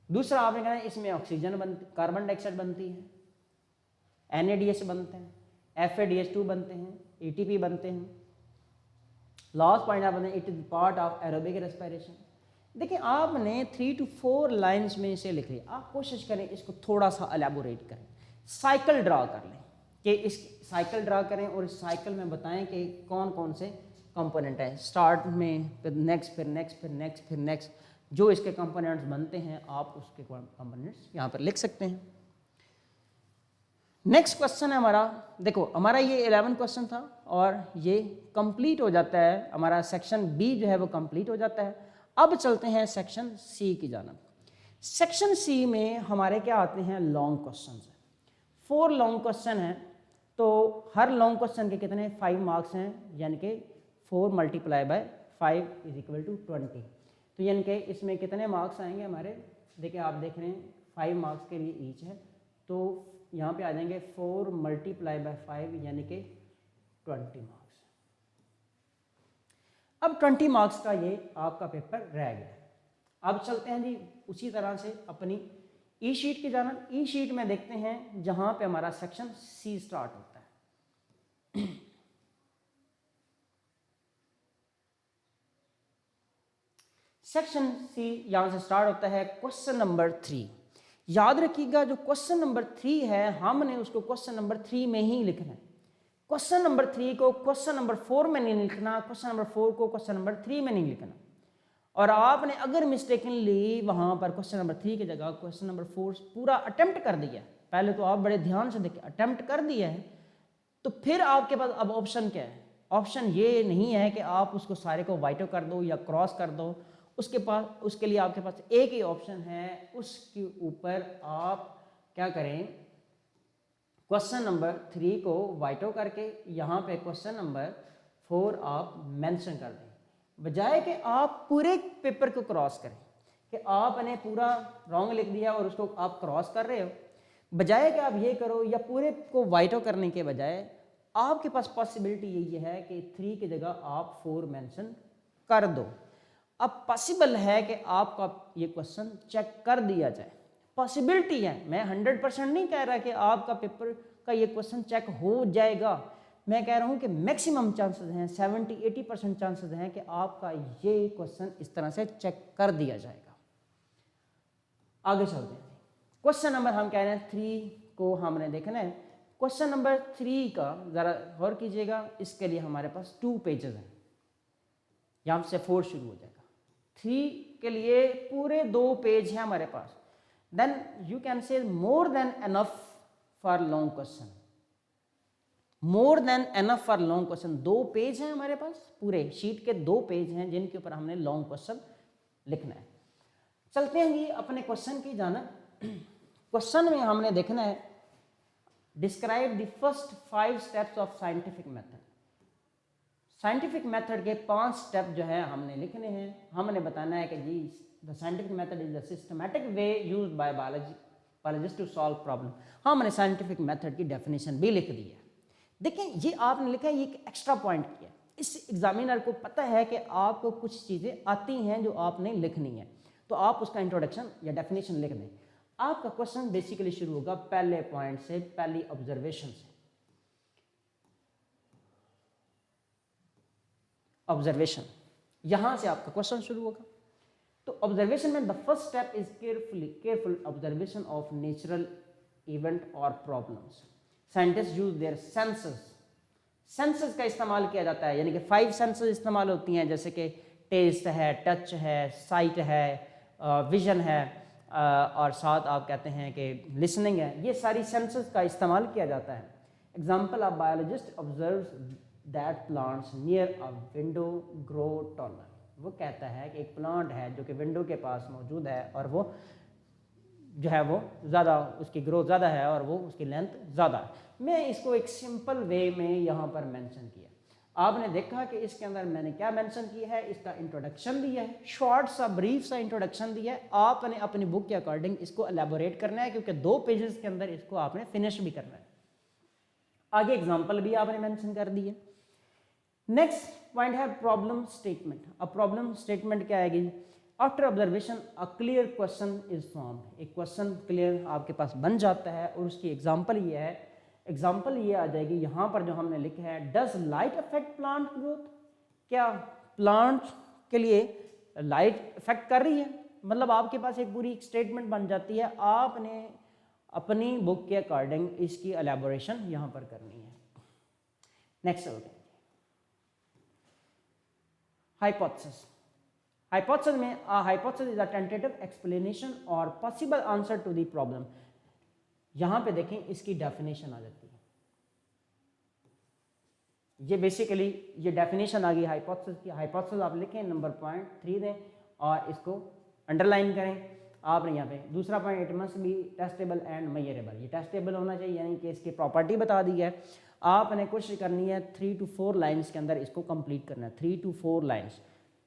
दूसरा आपने कहना है इसमें ऑक्सीजन बनती, कार्बन डाइऑक्साइड बनती है, NADH बनते हैं, FADH2 बनते हैं, ATP बनते हैं। लास्ट पॉइंट आप बताएं, it is part of aerobic respiration. देखिए आपने 3 to 4 लाइंस में इसे लिख लिया, आप कोशिश करें इसको थोड़ा सा एलैबोरेट करें, साइकिल ड्रा कर लें कि इस साइकिल ड्रा करें और इस साइकिल में बताएं कि कौन कौन से कंपोनेंट हैं, स्टार्ट में फिर नेक्स्ट फिर नेक्स्ट फिर नेक्स्ट फिर नेक्स्ट, जो इसके कंपोनेंट्स बनते हैं आप उसके कंपोनेंट्स यहाँ पर लिख सकते हैं। नेक्स्ट क्वेश्चन है हमारा, देखो हमारा ये 11 क्वेश्चन था और ये कंप्लीट हो जाता है, हमारा सेक्शन बी जो है वो कंप्लीट हो जाता है। अब चलते हैं सेक्शन सी की जानब। सेक्शन सी में हमारे क्या आते हैं, लॉन्ग क्वेश्चन। 4 लॉन्ग क्वेश्चन हैं, तो हर लॉन्ग क्वेश्चन के कितने 5 मार्क्स हैं, यानी कि 4 × 5 = 20। तो यानी कि इसमें कितने मार्क्स आएंगे हमारे, देखिए आप देख रहे हैं 5 मार्क्स के लिए ईच है, तो यहाँ पे आ जाएंगे 4 × 5 यानी कि 20 मार्क्स। अब 20 मार्क्स का ये आपका पेपर रह गया। अब चलते हैं जी उसी तरह से अपनी ई शीट की जानब। ई शीट में देखते हैं जहाँ पे हमारा सेक्शन सी स्टार्ट होता है। सेक्शन सी यहाँ से स्टार्ट होता है, क्वेश्चन नंबर 3। याद रखिएगा जो क्वेश्चन नंबर 3 है हमने उसको क्वेश्चन नंबर 3 में ही लिखना है। क्वेश्चन नंबर 3 को क्वेश्चन नंबर 4 में नहीं लिखना, क्वेश्चन नंबर 4 को क्वेश्चन नंबर 3 में नहीं लिखना। और आपने अगर मिस्टेकनली वहाँ पर क्वेश्चन नंबर 3 की जगह क्वेश्चन नंबर 4 पूरा अटेम्प्ट कर दिया, पहले तो आप बड़े ध्यान से देखिए, अटेम्प्ट कर दिया है, तो फिर आपके पास अब ऑप्शन क्या है, ऑप्शन ये नहीं है कि आप उसको सारे को वाइटो कर दो या क्रॉस कर दो। उसके लिए आपके पास एक ही ऑप्शन है, उसके ऊपर आप क्या करें, क्वेश्चन नंबर 3 को वाइटो करके यहाँ पे क्वेश्चन नंबर 4 आप मेंशन कर दें, बजाय कि आप पूरे पेपर को क्रॉस करें कि आपने पूरा रॉन्ग लिख दिया और उसको आप क्रॉस कर रहे हो। बजाय कि आप ये करो या पूरे को वाइटो करने के बजाय आपके पास पॉसिबिलिटी यही है कि 3 की जगह आप 4 मेंशन कर दो। अब पॉसिबल है कि आपका ये क्वेश्चन चेक कर दिया जाए, पॉसिबिलिटी है, मैं 100% नहीं कह रहा कि आपका पेपर का ये क्वेश्चन चेक हो जाएगा, मैं कह रहा हूँ कि मैक्सिमम चांसेस हैं, 70-80% चांसेस हैं कि आपका ये क्वेश्चन इस तरह से चेक कर दिया जाएगा। आगे चलते हैं, क्वेश्चन नंबर हम कह रहे हैं 3 को हमने देखना है। क्वेश्चन नंबर 3 का ज़रा गौर कीजिएगा, इसके लिए हमारे पास 2 पेजेस हैं, यहाँ से 4 शुरू हो जाएगा। 3 के लिए पूरे 2 पेज हैं हमारे पास। Then you can say more than enough for long question, more than enough for long question. 2 page हैं हमारे पास, पूरे शीट के 2 पेज हैं जिनके ऊपर हमने लॉन्ग क्वेश्चन लिखना है। चलते हैं जी अपने क्वेश्चन की जानब। क्वेश्चन में हमने देखना है, describe the first 5 steps of scientific method. Scientific method के 5 स्टेप जो है हमने लिखने हैं। हमने बताना है कि जी the scientific method is the systematic way used by biologist to solve problem. हमने साइंटिफिक मेथड की डेफिनेशन भी लिख दी है। देखें ये आपने लिखा है, ये एक एक्स्ट्रा पॉइंट किया। इस एग्जामिनर को पता है कि आपको कुछ चीज़ें आती हैं जो आपने लिखनी है, तो आप उसका इंट्रोडक्शन या डेफिनेशन लिख दें। आपका क्वेश्चन बेसिकली शुरू होगा पहले पॉइंट से, पहली ऑब्जर्वेशन से। ऑब्जर्वेशन, यहां से आपका क्वेश्चन शुरू होगा। तो ऑब्जर्वेशन में the first step is careful observation of natural event और problems. Scientist use their senses का इस्तेमाल किया जाता है, यानी कि 5 सेंसेस इस्तेमाल होती हैं, जैसे कि टेस्ट है, टच है, साइट है, विजन है, और साथ आप कहते हैं कि लिसनिंग है। ये सारी सेंसेस का इस्तेमाल किया जाता है। Example of biologist observes that plants near a window grow taller. वो कहता है कि एक प्लांट है जो कि विंडो के पास मौजूद है और वो जो है वो ज़्यादा, उसकी ग्रोथ ज़्यादा है और वो उसकी लेंथ ज़्यादा है। मैं इसको एक सिंपल वे में यहाँ पर मेंशन किया। आपने देखा कि इसके अंदर मैंने क्या मेंशन किया है, इसका इंट्रोडक्शन दिया है, शॉर्ट सा ब्रीफ सा इंट्रोडक्शन दिया है। आपने अपनी बुक के अकॉर्डिंग इसको एलेबोरेट करना है, क्योंकि 2 पेजेस के अंदर इसको आपने फिनिश भी करना है। आगे एग्जाम्पल भी आपने मेंशन कर दी है। नेक्स्ट पॉइंट है प्रॉब्लम स्टेटमेंट। अब प्रॉब्लम स्टेटमेंट क्या आएगी, after observation a clear question is formed. एक क्वेश्चन क्लियर आपके पास बन जाता है और उसकी एग्जाम्पल ये है, एग्जाम्पल ये आ जाएगी यहाँ पर जो हमने लिखा है, does light affect plant growth. क्या प्लांट के लिए लाइट इफेक्ट कर रही है, मतलब आपके पास एक पूरी स्टेटमेंट बन जाती है, आपने अपनी बुक के अकॉर्डिंग इसकी एलेबोरेशन यहाँ पर करनी है। नेक्स्ट चलते हैं, हाइपोथेसिस। हाइपोथेसिस में hypothesis is a tentative explanation और possible answer to the problem. यहाँ पे देखें इसकी डेफिनेशन आ जाती है, ये बेसिकली ये डेफिनेशन आ गई हाइपोथेसिस की। हाइपोथेसिस आप लिखें, नंबर पॉइंट 3 दें और इसको अंडरलाइन करें। आपने यहाँ पे दूसरा point, it must be testable and measurable, ये टेस्टेबल होना चाहिए, यानी कि इसकी प्रॉपर्टी बता दी है। आपने कोशिश करनी है 3 to 4 लाइन्स के अंदर इसको कंप्लीट करना है। 3 to 4 लाइन्स,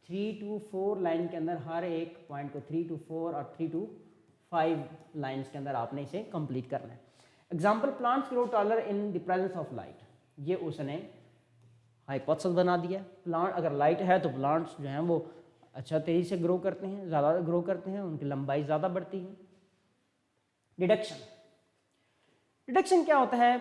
3 to 4 लाइन के अंदर हर एक पॉइंट को 3 to 4 और 3 to 5 लाइन्स के अंदर आपने इसे कंप्लीट करना है। Example, plants grow taller in the presence of light, ये उसने हाइपोथेसिस बना दिया। प्लांट अगर लाइट है तो प्लांट्स जो हैं वो अच्छा तेजी से ग्रो करते हैं, ज़्यादा ग्रो करते हैं, उनकी लंबाई ज़्यादा बढ़ती है। डिडक्शन, डिडक्शन क्या होता है?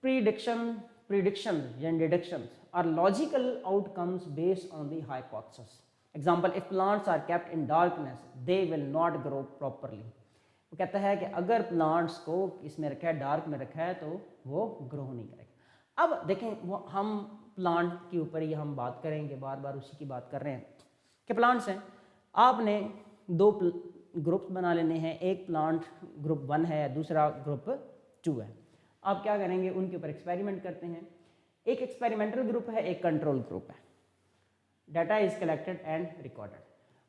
प्रिडिक्शन या deduction are logical outcomes based on the hypothesis. Example, if plants are kept in darkness they will not grow properly. वो कहता है कि अगर प्लांट्स को इसमें रखा है, डार्क में रखा है, तो वो ग्रो नहीं करेगा। अब देखें, वो हम प्लांट के ऊपर ही हम बात करेंगे, बार बार उसी की बात कर रहे हैं कि प्लांट्स हैं, आपने दो ग्रुप बना लेने हैं, एक प्लांट ग्रुप 1 है, दूसरा ग्रुप 2 है। आप क्या करेंगे, उनके ऊपर एक्सपेरिमेंट करते हैं। एक एक्सपेरिमेंटल ग्रुप है, एक कंट्रोल ग्रुप है। Data is collected and recorded.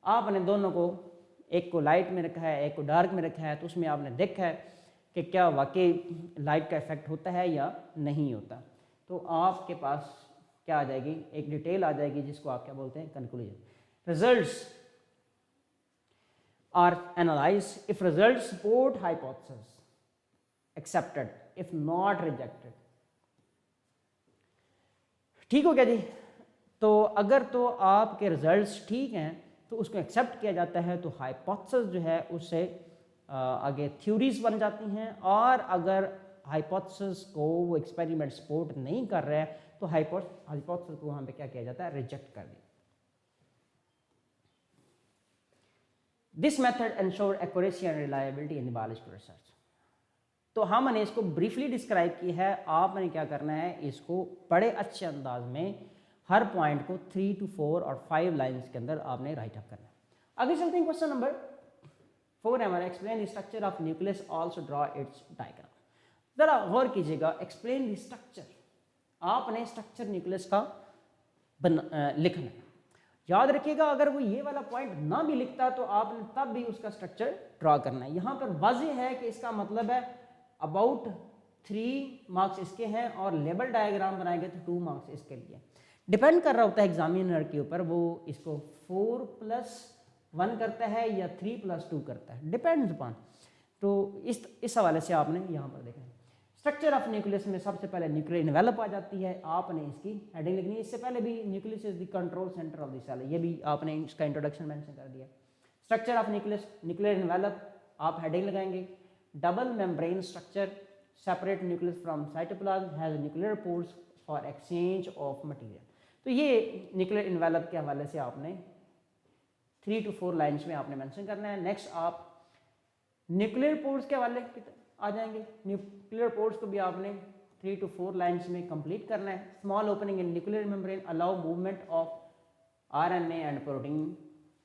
आपने दोनों को, एक को लाइट में रखा है, एक को डार्क में रखा है, तो उसमें आपने देखा है कि क्या वाकई लाइट का इफेक्ट होता है या नहीं होता। तो आपके पास क्या आ जाएगी, एक डिटेल आ जाएगी जिसको आप क्या बोलते हैं, conclusion. Results are analyzed. If results support hypothesis, accepted. If not, rejected. ठीक हो गया जी। तो अगर तो आपके रिजल्ट्स ठीक हैं तो उसको एक्सेप्ट किया जाता है, तो हाइपोथेसिस जो है उससे आगे थ्योरीज बन जाती हैं। और अगर हाइपोथेसिस को वो एक्सपेरिमेंट सपोर्ट नहीं कर रहा है तो हाइपोथेसिस को वहाँ पे क्या किया जाता है, रिजेक्ट कर दिया। This method ensure accuracy and reliability in biological research. तो हमने इसको ब्रीफली डिस्क्राइब की है। आपने क्या करना है, इसको बड़े अच्छे अंदाज में हर पॉइंट को 3 to 4 और 5 लाइन्स के अंदर आपने राइट अप करना है। आगे चलते हैं, क्वेश्चन नंबर 4 है हमारा, explain the structure of nucleus, also draw it's diagram. जरा गौर कीजिएगा, एक्सप्लेन द स्ट्रक्चर, आपने स्ट्रक्चर न्यूक्लियस का लिखना है। याद रखिएगा, अगर वो ये वाला पॉइंट ना भी लिखता तो आपने तब भी उसका स्ट्रक्चर ड्रॉ करना है। यहाँ पर वाज़ेह है कि इसका मतलब है अबाउट 3 मार्क्स इसके हैं और लेबल डायग्राम बनाएंगे तो 2 मार्क्स इसके लिए। डिपेंड कर रहा होता है एग्जामिनर के ऊपर, वो इसको 4+1 करता है या 3+2 करता है, डिपेंड्स अपॉन। तो इस हवाले से आपने यहाँ पर देखा है। स्ट्रक्चर ऑफ न्यूक्लियस में सबसे पहले न्यूक्लियर इन्वेलप आ जाती है, आपने इसकी हेडिंग लिखनी है। इससे पहले भी nucleus is the control centre of the cell, ये भी आपने इसका इंट्रोडक्शन मेंशन कर दिया। Structure of nucleus, nuclear envelope, आप हेडिंग लगाएंगे। Double membrane structure, separate nucleus from cytoplasm, has nuclear pores for exchange of material. तो ये न्यूक्लियर इन्वेलप के हवाले से आपने 3 to 4 लाइन्स में आपने मेंशन करना है। नेक्स्ट आप न्यूक्लियर पोर्स के हवाले आ जाएंगे। न्यूक्लियर पोर्स को भी आपने 3 to 4 लाइन्स में कंप्लीट करना है। Small opening in nuclear membrane allow movement of RNA and protein.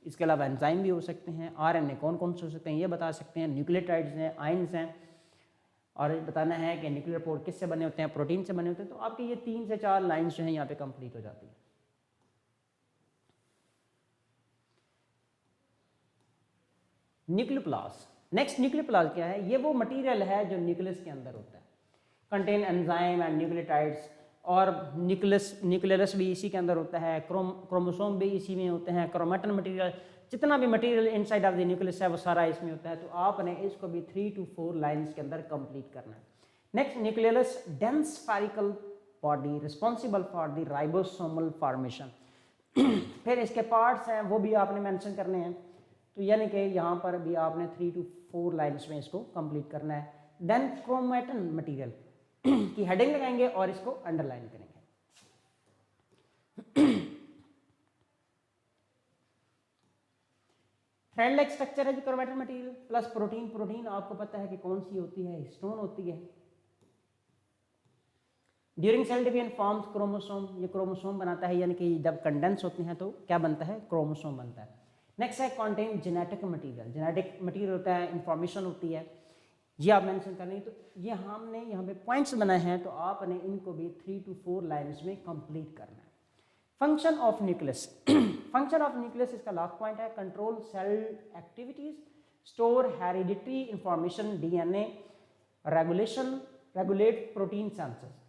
इसके अलावा एंजाइम भी हो सकते हैं। आरएनए कौन कौन से हो सकते हैं ये बता सकते हैं, न्यूक्लियोटाइड्स हैं, आयंस हैं, और बताना है कि न्यूक्लियर पोर्ट किससे बने होते हैं, प्रोटीन से बने होते हैं। तो आपकी ये 3 से 4 लाइन्स जो हैं यहाँ पे कंप्लीट हो जाती है। न्यूक्लियोप्लास्ट, नेक्स्ट न्यूक्लियोप्लास्ट क्या है, ये वो मटेरियल है जो न्यूक्लियस के अंदर होता है, कंटेन एंजाइम एंड न्यूक्लियोटाइड्स, और न्यूक्लियस भी इसी के अंदर होता है, क्रोमोसोम भी इसी में होते हैं, क्रोमेटिन मटेरियल, जितना भी material inside of the nucleus है वो सारा इसमें होता है। तो आपने इसको भी 3 to 4 लाइन्स के अंदर कंप्लीट करना है। Next, nucleus dense spherical body responsible for the ribosomal formation. फिर इसके पार्ट्स हैं वो भी आपने मेंशन करने हैं। तो यानी कि यहाँ पर भी आपने 3 to 4 लाइन्स में इसको कंप्लीट करना है। देन क्रोमेटिन मटेरियल की हेडिंग लगाएंगे और इसको अंडरलाइन करेंगे। थ्रेड लाइक स्ट्रक्चर है जो chromatic material plus protein. Protein आपको पता है कि कौन सी होती है, हिस्टोन होती है। During cell division forms chromosome, ये क्रोमोसोम बनाता है, यानी कि जब कंडेंस होते हैं तो क्या बनता है, क्रोमोसोम बनता है। नेक्स्ट है contain genetic material. Genetic material होता है, इंफॉर्मेशन होती है, ये आप मेंशन कर लेंगे। तो ये हमने यहाँ पे पॉइंट्स बनाए हैं, तो आपने इनको भी 3 to 4 लाइन्स में कंप्लीट करना है। Function of nucleus function of nucleus इसका लास्ट पॉइंट है, control cell activities, store hereditary information DNA, regulate protein synthesis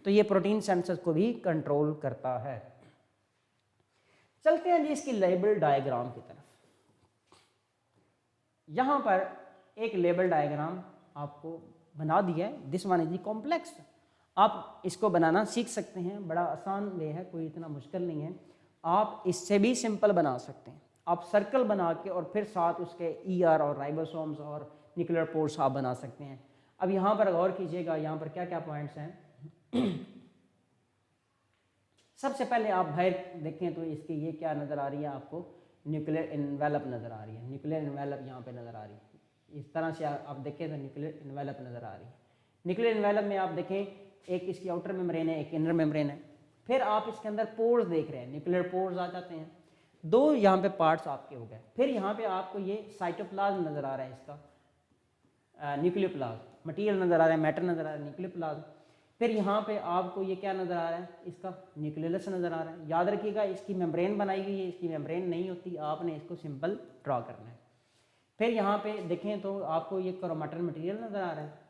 तो ये प्रोटीन सेंसस को भी कंट्रोल करता है। चलते हैं जी इसकी लेबल डायग्राम की तरफ। यहां पर एक लेबल डायग्राम आपको बना दिया है, this one is the complex. आप इसको बनाना सीख सकते हैं, बड़ा आसान वे है, कोई इतना मुश्किल नहीं है। आप इससे भी सिंपल बना सकते हैं, आप सर्कल बना के और फिर साथ उसके ईआर और राइबोसोम्स और न्यूक्लियर पोर्स आप बना सकते हैं। अब यहाँ पर गौर कीजिएगा, यहाँ पर क्या क्या पॉइंट्स हैं। सबसे पहले आप बाहर देखें तो इसकी ये क्या नज़र आ रही है आपको, न्यूक्लियर इन्वेलप नज़र आ रही है। न्यूक्लियर इन्वेलप यहाँ पे नज़र आ रही है, इस तरह से आप देखें तो न्यूक्लियर इन्वेलप नज़र आ रही है। न्यूक्लियर इन्वेलप में आप देखें एक इसकी आउटर मेम्ब्रेन है, एक इनर मेम्ब्रेन है। फिर आप इसके अंदर पोर्स देख रहे हैं, न्यूक्लियर पोर्स आ जाते हैं, दो यहाँ पे पार्ट्स आपके हो गए। फिर यहाँ पे आपको ये साइटोप्लाज्म नज़र आ रहा है, इसका न्यूक्लियोप्लाज्म, मटीरियल नज़र आ रहा है, मैटर नज़र आ रहा है, न्यूक्लियोप्लाज्म। फिर यहाँ पे आपको ये क्या नज़र आ रहा है, इसका न्यूक्लियस नज़र आ रहा है। याद रखिएगा इसकी मेम्ब्रेन बनाई गई है, इसकी मेम्ब्रेन नहीं होती, आपने इसको सिंपल ड्रॉ करना है। फिर यहाँ पे देखें तो आपको ये क्रोमैटिक मटेरियल नज़र आ रहा है,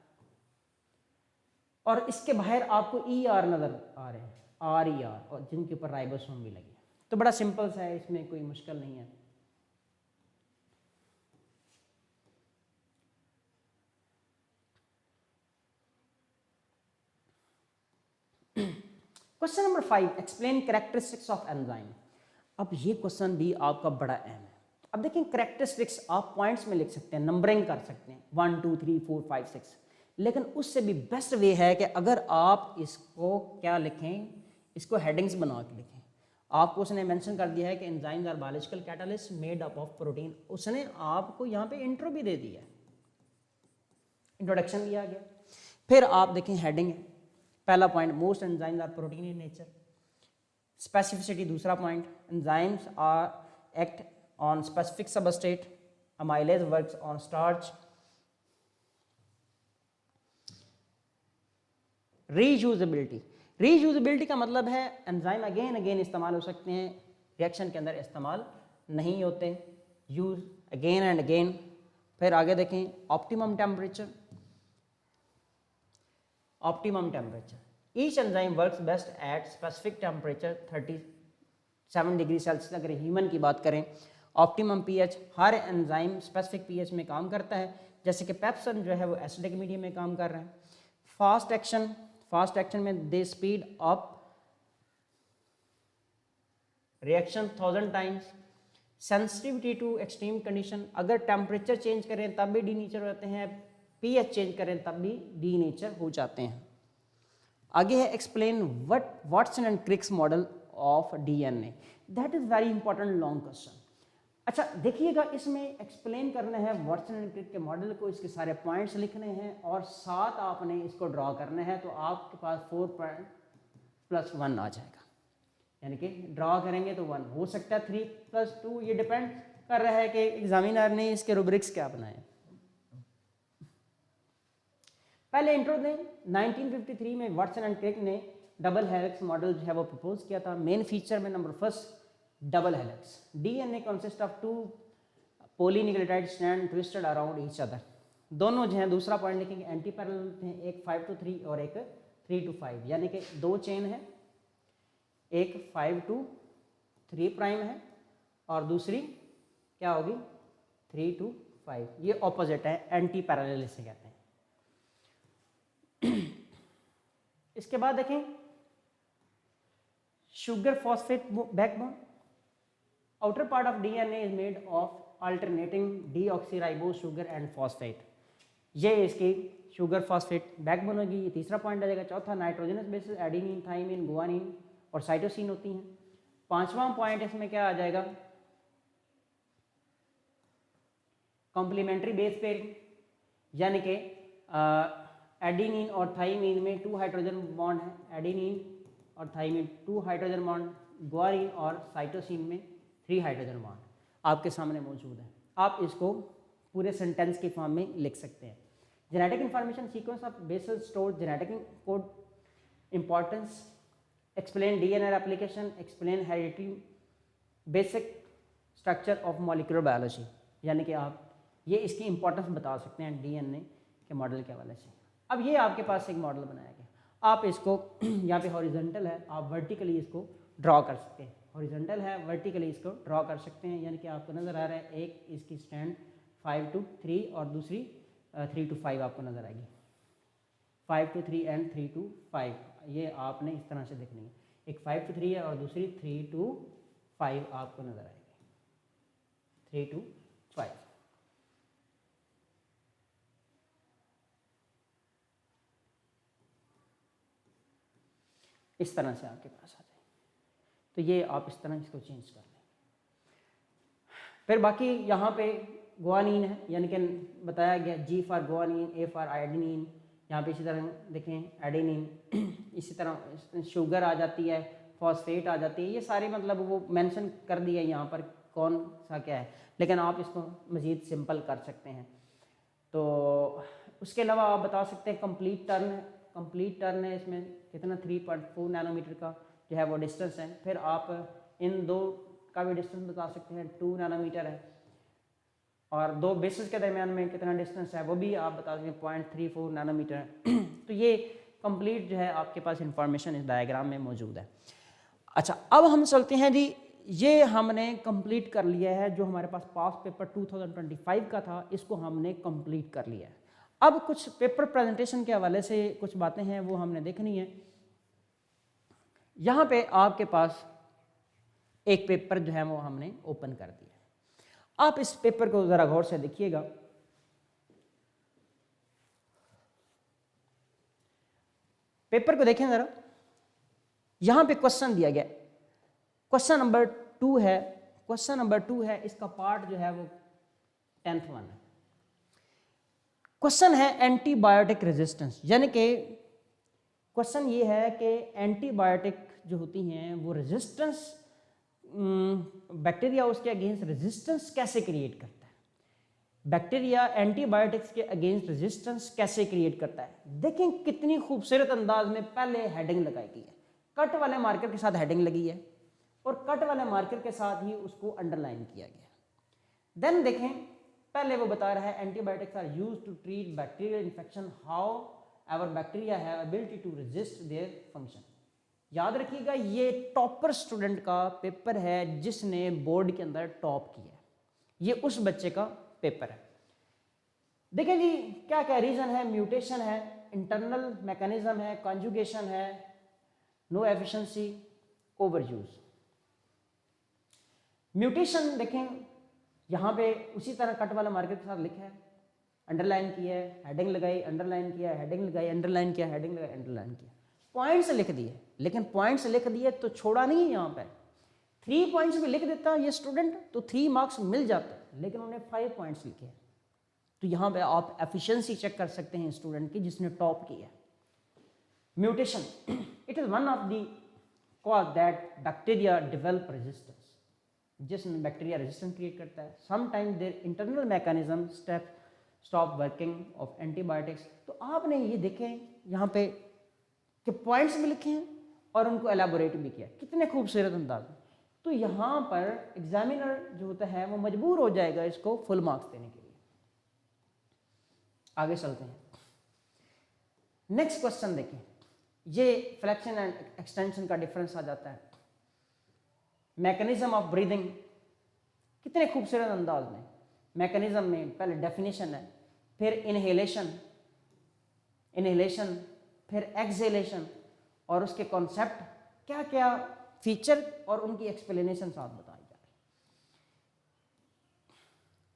और इसके बाहर आपको ER नज़र आ रहे हैं, RER, और जिनके ऊपर राइबोसोम भी लगे। तो बड़ा सिंपल सा है, इसमें कोई मुश्किल नहीं है। Question number 5, explain characteristics of enzyme. अब ये क्वेश्चन भी आपका बड़ा अहम है। अब देखें कैरेक्टरिस्टिक्स आप पॉइंट्स में लिख सकते हैं, नंबरिंग कर सकते हैं 1 2 3 4 5 6, लेकिन उससे भी बेस्ट वे है कि अगर आप इसको क्या लिखें, इसको हेडिंग्स बना के लिखें। आपको उसने मेंशन कर दिया है कि enzymes are biological catalyst made up of protein, उसने आपको यहाँ पे इंट्रो भी दे दिया है, इंट्रोडक्शन भी आ गया। फिर आप देखें हेडिंग है, पहला point most enzymes are protein in nature. Specificity दूसरा point, enzymes are act on specific substrate, amylase works on starch. Reusability, reusability का मतलब है एंजाइम अगेन अगेन इस्तेमाल हो सकते हैं, रिएक्शन के अंदर इस्तेमाल नहीं होते, यूज अगेन एंड अगेन। फिर आगे देखें optimum temperature, optimum temperature, each enzyme works best at specific temperature 37 degree Celsius. अगर ह्यूमन की बात करें, ऑप्टिमम पीएच, हर एंजाइम स्पेसिफिक पीएच में काम करता है, जैसे कि पेप्सन जो है वो एसिडिक मीडियम में काम कर रहे हैं। फास्ट एक्शन, फास्ट एक्शन में the speed up reaction 1000 times. Sensitivity to extreme condition, अगर टेम्परेचर चेंज करें तब भी डी नेचर हो जाते हैं, पीएच चेंज करें तब भी डी नेचर हो जाते हैं। आगे है explain Watson and Crick's model of DNA, that is very important long question. अच्छा देखिएगा, इसमें एक्सप्लेन करना है वाटसन एंड क्रिक के मॉडल को, इसके सारे पॉइंट्स लिखने हैं और साथ आपने इसको ड्रॉ करना है, तो आपके पास 4+1 आ जाएगा। यानी कि ड्रॉ करेंगे तो 1 हो सकता है, 3+2, ये डिपेंड कर रहा है कि एग्जामिनर ने इसके रूब्रिक्स क्या बनाए। पहले इंट्रो दें, 1953 में वाटसन एंड क्रिक ने डबल हेलिक्स मॉडल जो है वो प्रपोज किया था। मेन फीचर में number first double helix, DNA consist of 2 polynucleotide strand twisted around each other. दोनों जो हैं, दूसरा पॉइंट लिखेंगे, एंटी पैरेलल हैं, एक 5 to 3 और एक 3 to 5, यानी कि दो चेन है, एक 5 to 3 प्राइम है और दूसरी क्या होगी 3 to 5, ये ऑपोजिट है, एंटी पैरेलल इसे कहते हैं। इसके बाद देखें sugar phosphate backbone, outer part of DNA is made of alternating deoxyribose sugar and phosphate, ये इसकी शुगर फॉस्फेट बैकबोन होगी। ये तीसरा पॉइंट आ जाएगा। चौथा nitrogenous bases adenine, thymine, guanine और साइटोसिन होती हैं। पांचवा पॉइंट इसमें क्या आ जाएगा, कॉम्प्लीमेंट्री बेस पेयरिंग, यानी कि एडेनिन और थाइमिन में 2 हाइड्रोजन बॉन्ड है, एडेनिन और थाइमिन 2 हाइड्रोजन बॉन्ड, ग्वानिन और साइटोसिन में 3 हाइड्रोजन बॉन्ड आपके सामने मौजूद है। आप इसको पूरे सेंटेंस की फॉर्म में लिख सकते हैं। Genetic information sequence of bases store genetic code importance, explain DNA application, explain heredity, basic structure of molecular biology, यानी कि आप ये इसकी इंपॉर्टेंस बता सकते हैं डीएनए के मॉडल के हवाले से। अब ये आपके पास एक मॉडल बनाया गया, आप इसको यहाँ पे हॉरिजॉन्टल है, आप वर्टिकली इसको ड्रॉ कर सकते हैं, हॉरिजॉन्टल है वर्टिकली इसको ड्रॉ कर सकते हैं, यानी कि आपको नज़र आ रहा है एक इसकी स्टैंड 5 to 3 और दूसरी 3 to 5 आपको नज़र आएगी, 5 to 3 एंड 3 to 5, ये आपने इस तरह से देखनी है, एक 5 to 3 है और दूसरी 3 to 5 आपको नज़र आएगी, 3 to 5। इस तरह से आपके पास आ जाए, तो ये आप इस तरह इसको चेंज कर लें। फिर बाकी यहाँ पे ग्वानिन है, यानी कि बताया गया G for guanine, A for iodine, यहाँ पे इसी तरह देखें एडेनिन, इसी तरह शुगर आ जाती है, फॉस्फेट आ जाती है, ये सारे मतलब वो मेंशन कर दिया है यहाँ पर कौन सा क्या है, लेकिन आप इसको मज़ीद सिंपल कर सकते हैं। तो उसके अलावा आप बता सकते हैं कंप्लीट टर्न है, कंप्लीट टर्न है, इसमें कितना 3.4 नैनोमीटर का जो है वो डिस्टेंस है। फिर आप इन दो का भी डिस्टेंस बता सकते हैं, 2 नैनोमीटर है, और दो बेसिस के दरमियान में कितना डिस्टेंस है वो भी आप बता सकते हैं, 0.34 नैनोमीटर है। तो ये कंप्लीट जो है आपके पास इंफॉर्मेशन इस डायग्राम में मौजूद है। अच्छा, अब हम चलते हैं जी, ये हमने कंप्लीट कर लिया है, जो हमारे पास पास पेपर 2025 का था इसको हमने कंप्लीट कर लिया है। अब कुछ पेपर प्रेजेंटेशन के हवाले से कुछ बातें हैं वो हमने देखनी है। यहाँ पे आपके पास एक पेपर जो है वो हमने ओपन कर दिया, आप इस पेपर को जरा गौर से देखिएगा। पेपर को देखें जरा, यहां पे क्वेश्चन दिया गया, क्वेश्चन नंबर 2 है, क्वेश्चन नंबर 2 है, इसका पार्ट जो है वो 10th वन है। क्वेश्चन है एंटीबायोटिक रेजिस्टेंस, यानी कि क्वेश्चन ये है कि एंटीबायोटिक जो होती हैं वो रेजिस्टेंस, बैक्टीरिया उसके अगेंस्ट रेजिस्टेंस कैसे क्रिएट करता है, बैक्टीरिया एंटीबायोटिक्स के अगेंस्ट रेजिस्टेंस कैसे क्रिएट करता है। देखें कितनी खूबसूरत अंदाज में पहले हेडिंग लगाई गई है, कट वाले मार्कर के साथ हेडिंग लगी है और कट वाले मार्कर के साथ ही उसको अंडरलाइन किया गया। देन देखें, पहले वो बता रहा है antibiotics are used to treat bacterial infection, however bacteria have ability to resist their function. याद रखिएगा ये टॉपर स्टूडेंट का पेपर है जिसने बोर्ड के अंदर टॉप किया, ये उस बच्चे का पेपर है। देखें जी क्या क्या रीजन है, म्यूटेशन है, इंटरनल मैकेनिज्म है, कॉन्जुगेशन है, no efficiency, over use. Mutation देखें यहाँ पे उसी तरह कट वाला मार्कर के साथ लिखा है, अंडरलाइन किया है, हेडिंग लगाई, अंडरलाइन किया, हेडिंग लगाई, अंडरलाइन किया, हेडिंग लगाई, अंडरलाइन किया, पॉइंट्स लिख दिए, लेकिन पॉइंट्स लिख दिए तो छोड़ा नहीं है, यहाँ पे 3 पॉइंट्स भी लिख देता ये स्टूडेंट तो 3 मार्क्स मिल जाता, लेकिन उन्होंने 5 पॉइंट्स लिखे। तो यहाँ पे आप एफिशिएंसी चेक कर सकते हैं स्टूडेंट की जिसने टॉप किया। Mutation, it is one of the cause that bacteria develop resistance, जिसमें बैक्टीरिया रेजिस्टेंस क्रिएट करता है। Sometimes their internal mechanism stop working of antibiotics. तो आपने ये देखें यहाँ पे कि पॉइंट्स भी लिखे हैं और उनको एलाबोरेट भी किया, कितने खूबसूरत अंदाज में। तो यहाँ पर एग्जामिनर जो होता है वो मजबूर हो जाएगा इसको फुल मार्क्स देने के लिए। आगे चलते हैं, नेक्स्ट क्वेश्चन देखें, ये फ्लेक्शन एंड एक्सटेंशन का डिफरेंस आ जाता है। मैकेनिज्म ऑफ ब्रीदिंग, कितने खूबसूरत अंदाज में मैकेनिज्म में पहले डेफिनेशन है, फिर इनहेलेशन, फिर एक्सहेलेशन और उसके कॉन्सेप्ट, क्या क्या फीचर और उनकी एक्सप्लेनेशन साथ बताई जा रही।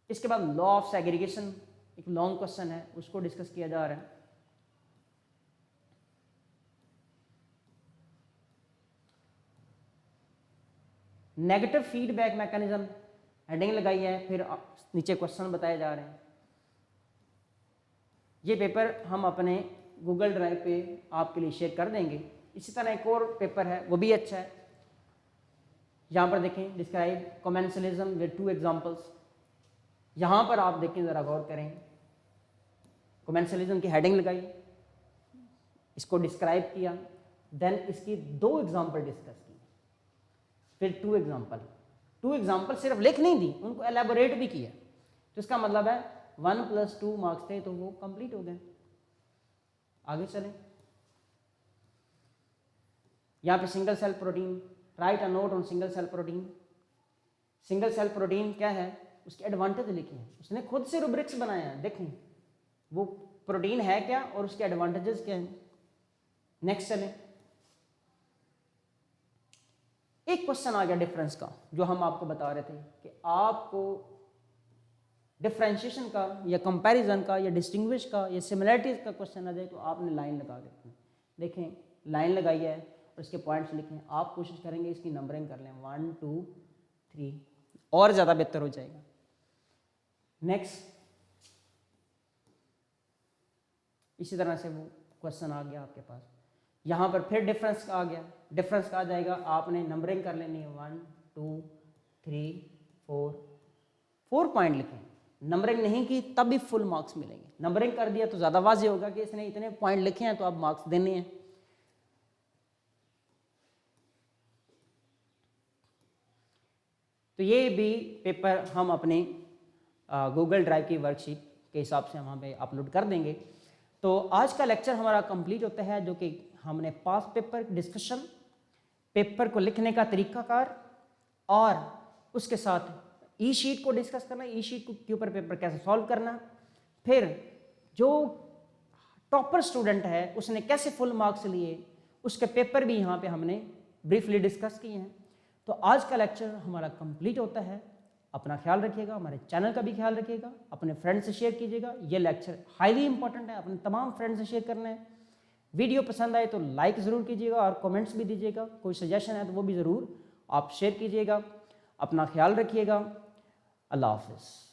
इसके बाद लॉ ऑफ सेग्रीगेशन, एक लॉन्ग क्वेश्चन है, उसको डिस्कस किया जा रहा है। नेगेटिव फीडबैक मैकेनिज्म, हेडिंग लगाई है, फिर नीचे क्वेश्चन बताए जा रहे हैं। ये पेपर हम अपने गूगल ड्राइव पे आपके लिए शेयर कर देंगे। इसी तरह एक और पेपर है, वो भी अच्छा है। यहाँ पर देखें, डिस्क्राइब कमेंसलिज्म विद 2 एग्जाम्पल्स। यहाँ पर आप देखें, ज़रा गौर करें, कमेंसलिज्म की हेडिंग लगाई, इसको डिस्क्राइब किया, देन इसकी 2 एग्जाम्पल डिस्कस किए, फिर 2 एग्जाम्पल सिर्फ लिख नहीं दी, उनको एलेबोरेट भी किया। तो इसका मतलब है 1 + 2 मार्क्स थे तो वो कंप्लीट हो गए। आगे चलें, यहाँ पे single cell protein, write a note on single cell protein. Single cell protein क्या है, उसके एडवांटेज लिखे हैं, उसने खुद से रूब्रिक्स बनाए हैं। देखें वो प्रोटीन है क्या और उसके एडवांटेजेस क्या हैं। नेक्स्ट चलें, एक क्वेश्चन आ गया डिफरेंस का, जो हम आपको बता रहे थे कि आपको डिफरेंशिएशन का या कंपैरिजन का या डिस्टिंग्विश का या सिमिलरिटीज का क्वेश्चन आ जाए तो आपने लाइन लगा देते हैं। देखें लाइन लगाई है और इसके पॉइंट्स लिखे हैं। आप कोशिश करेंगे इसकी नंबरिंग कर लें 1 2 3, और ज़्यादा बेहतर हो जाएगा। नेक्स्ट, इसी तरह से वो क्वेश्चन आ गया आपके पास। यहाँ पर फिर डिफरेंस का आ गया, डिफरेंस का आ जाएगा, आपने नंबरिंग कर लेनी है 1 2 3 4 पॉइंट लिखें। नंबरिंग नहीं की तब भी फुल मार्क्स मिलेंगे, नंबरिंग कर दिया तो ज़्यादा वाज़ेह होगा कि इसने इतने पॉइंट लिखे हैं तो अब मार्क्स देने हैं। तो ये भी पेपर हम अपने गूगल ड्राइव की वर्कशीट के हिसाब से हम वहाँ पे अपलोड कर देंगे। तो आज का लेक्चर हमारा कंप्लीट होता है, जो कि हमने पास पेपर डिस्कशन, पेपर को लिखने का तरीकाकार और उसके साथ ई शीट को डिस्कस करना, ई शीट के ऊपर पेपर कैसे सॉल्व करना, फिर जो टॉपर स्टूडेंट है उसने कैसे फुल मार्क्स लिए, उसके पेपर भी यहाँ पे हमने ब्रीफली डिस्कस किए हैं। तो आज का लेक्चर हमारा कंप्लीट होता है। अपना ख्याल रखिएगा, हमारे चैनल का भी ख्याल रखिएगा, अपने फ्रेंड से शेयर कीजिएगा। ये लेक्चर हाईली इंपॉर्टेंट है, अपने तमाम फ्रेंड से शेयर करना है। वीडियो पसंद आए तो लाइक ज़रूर कीजिएगा और कमेंट्स भी दीजिएगा। कोई सजेशन है तो वो भी ज़रूर आप शेयर कीजिएगा। अपना ख्याल रखिएगा। अल्लाह हाफ़िज़।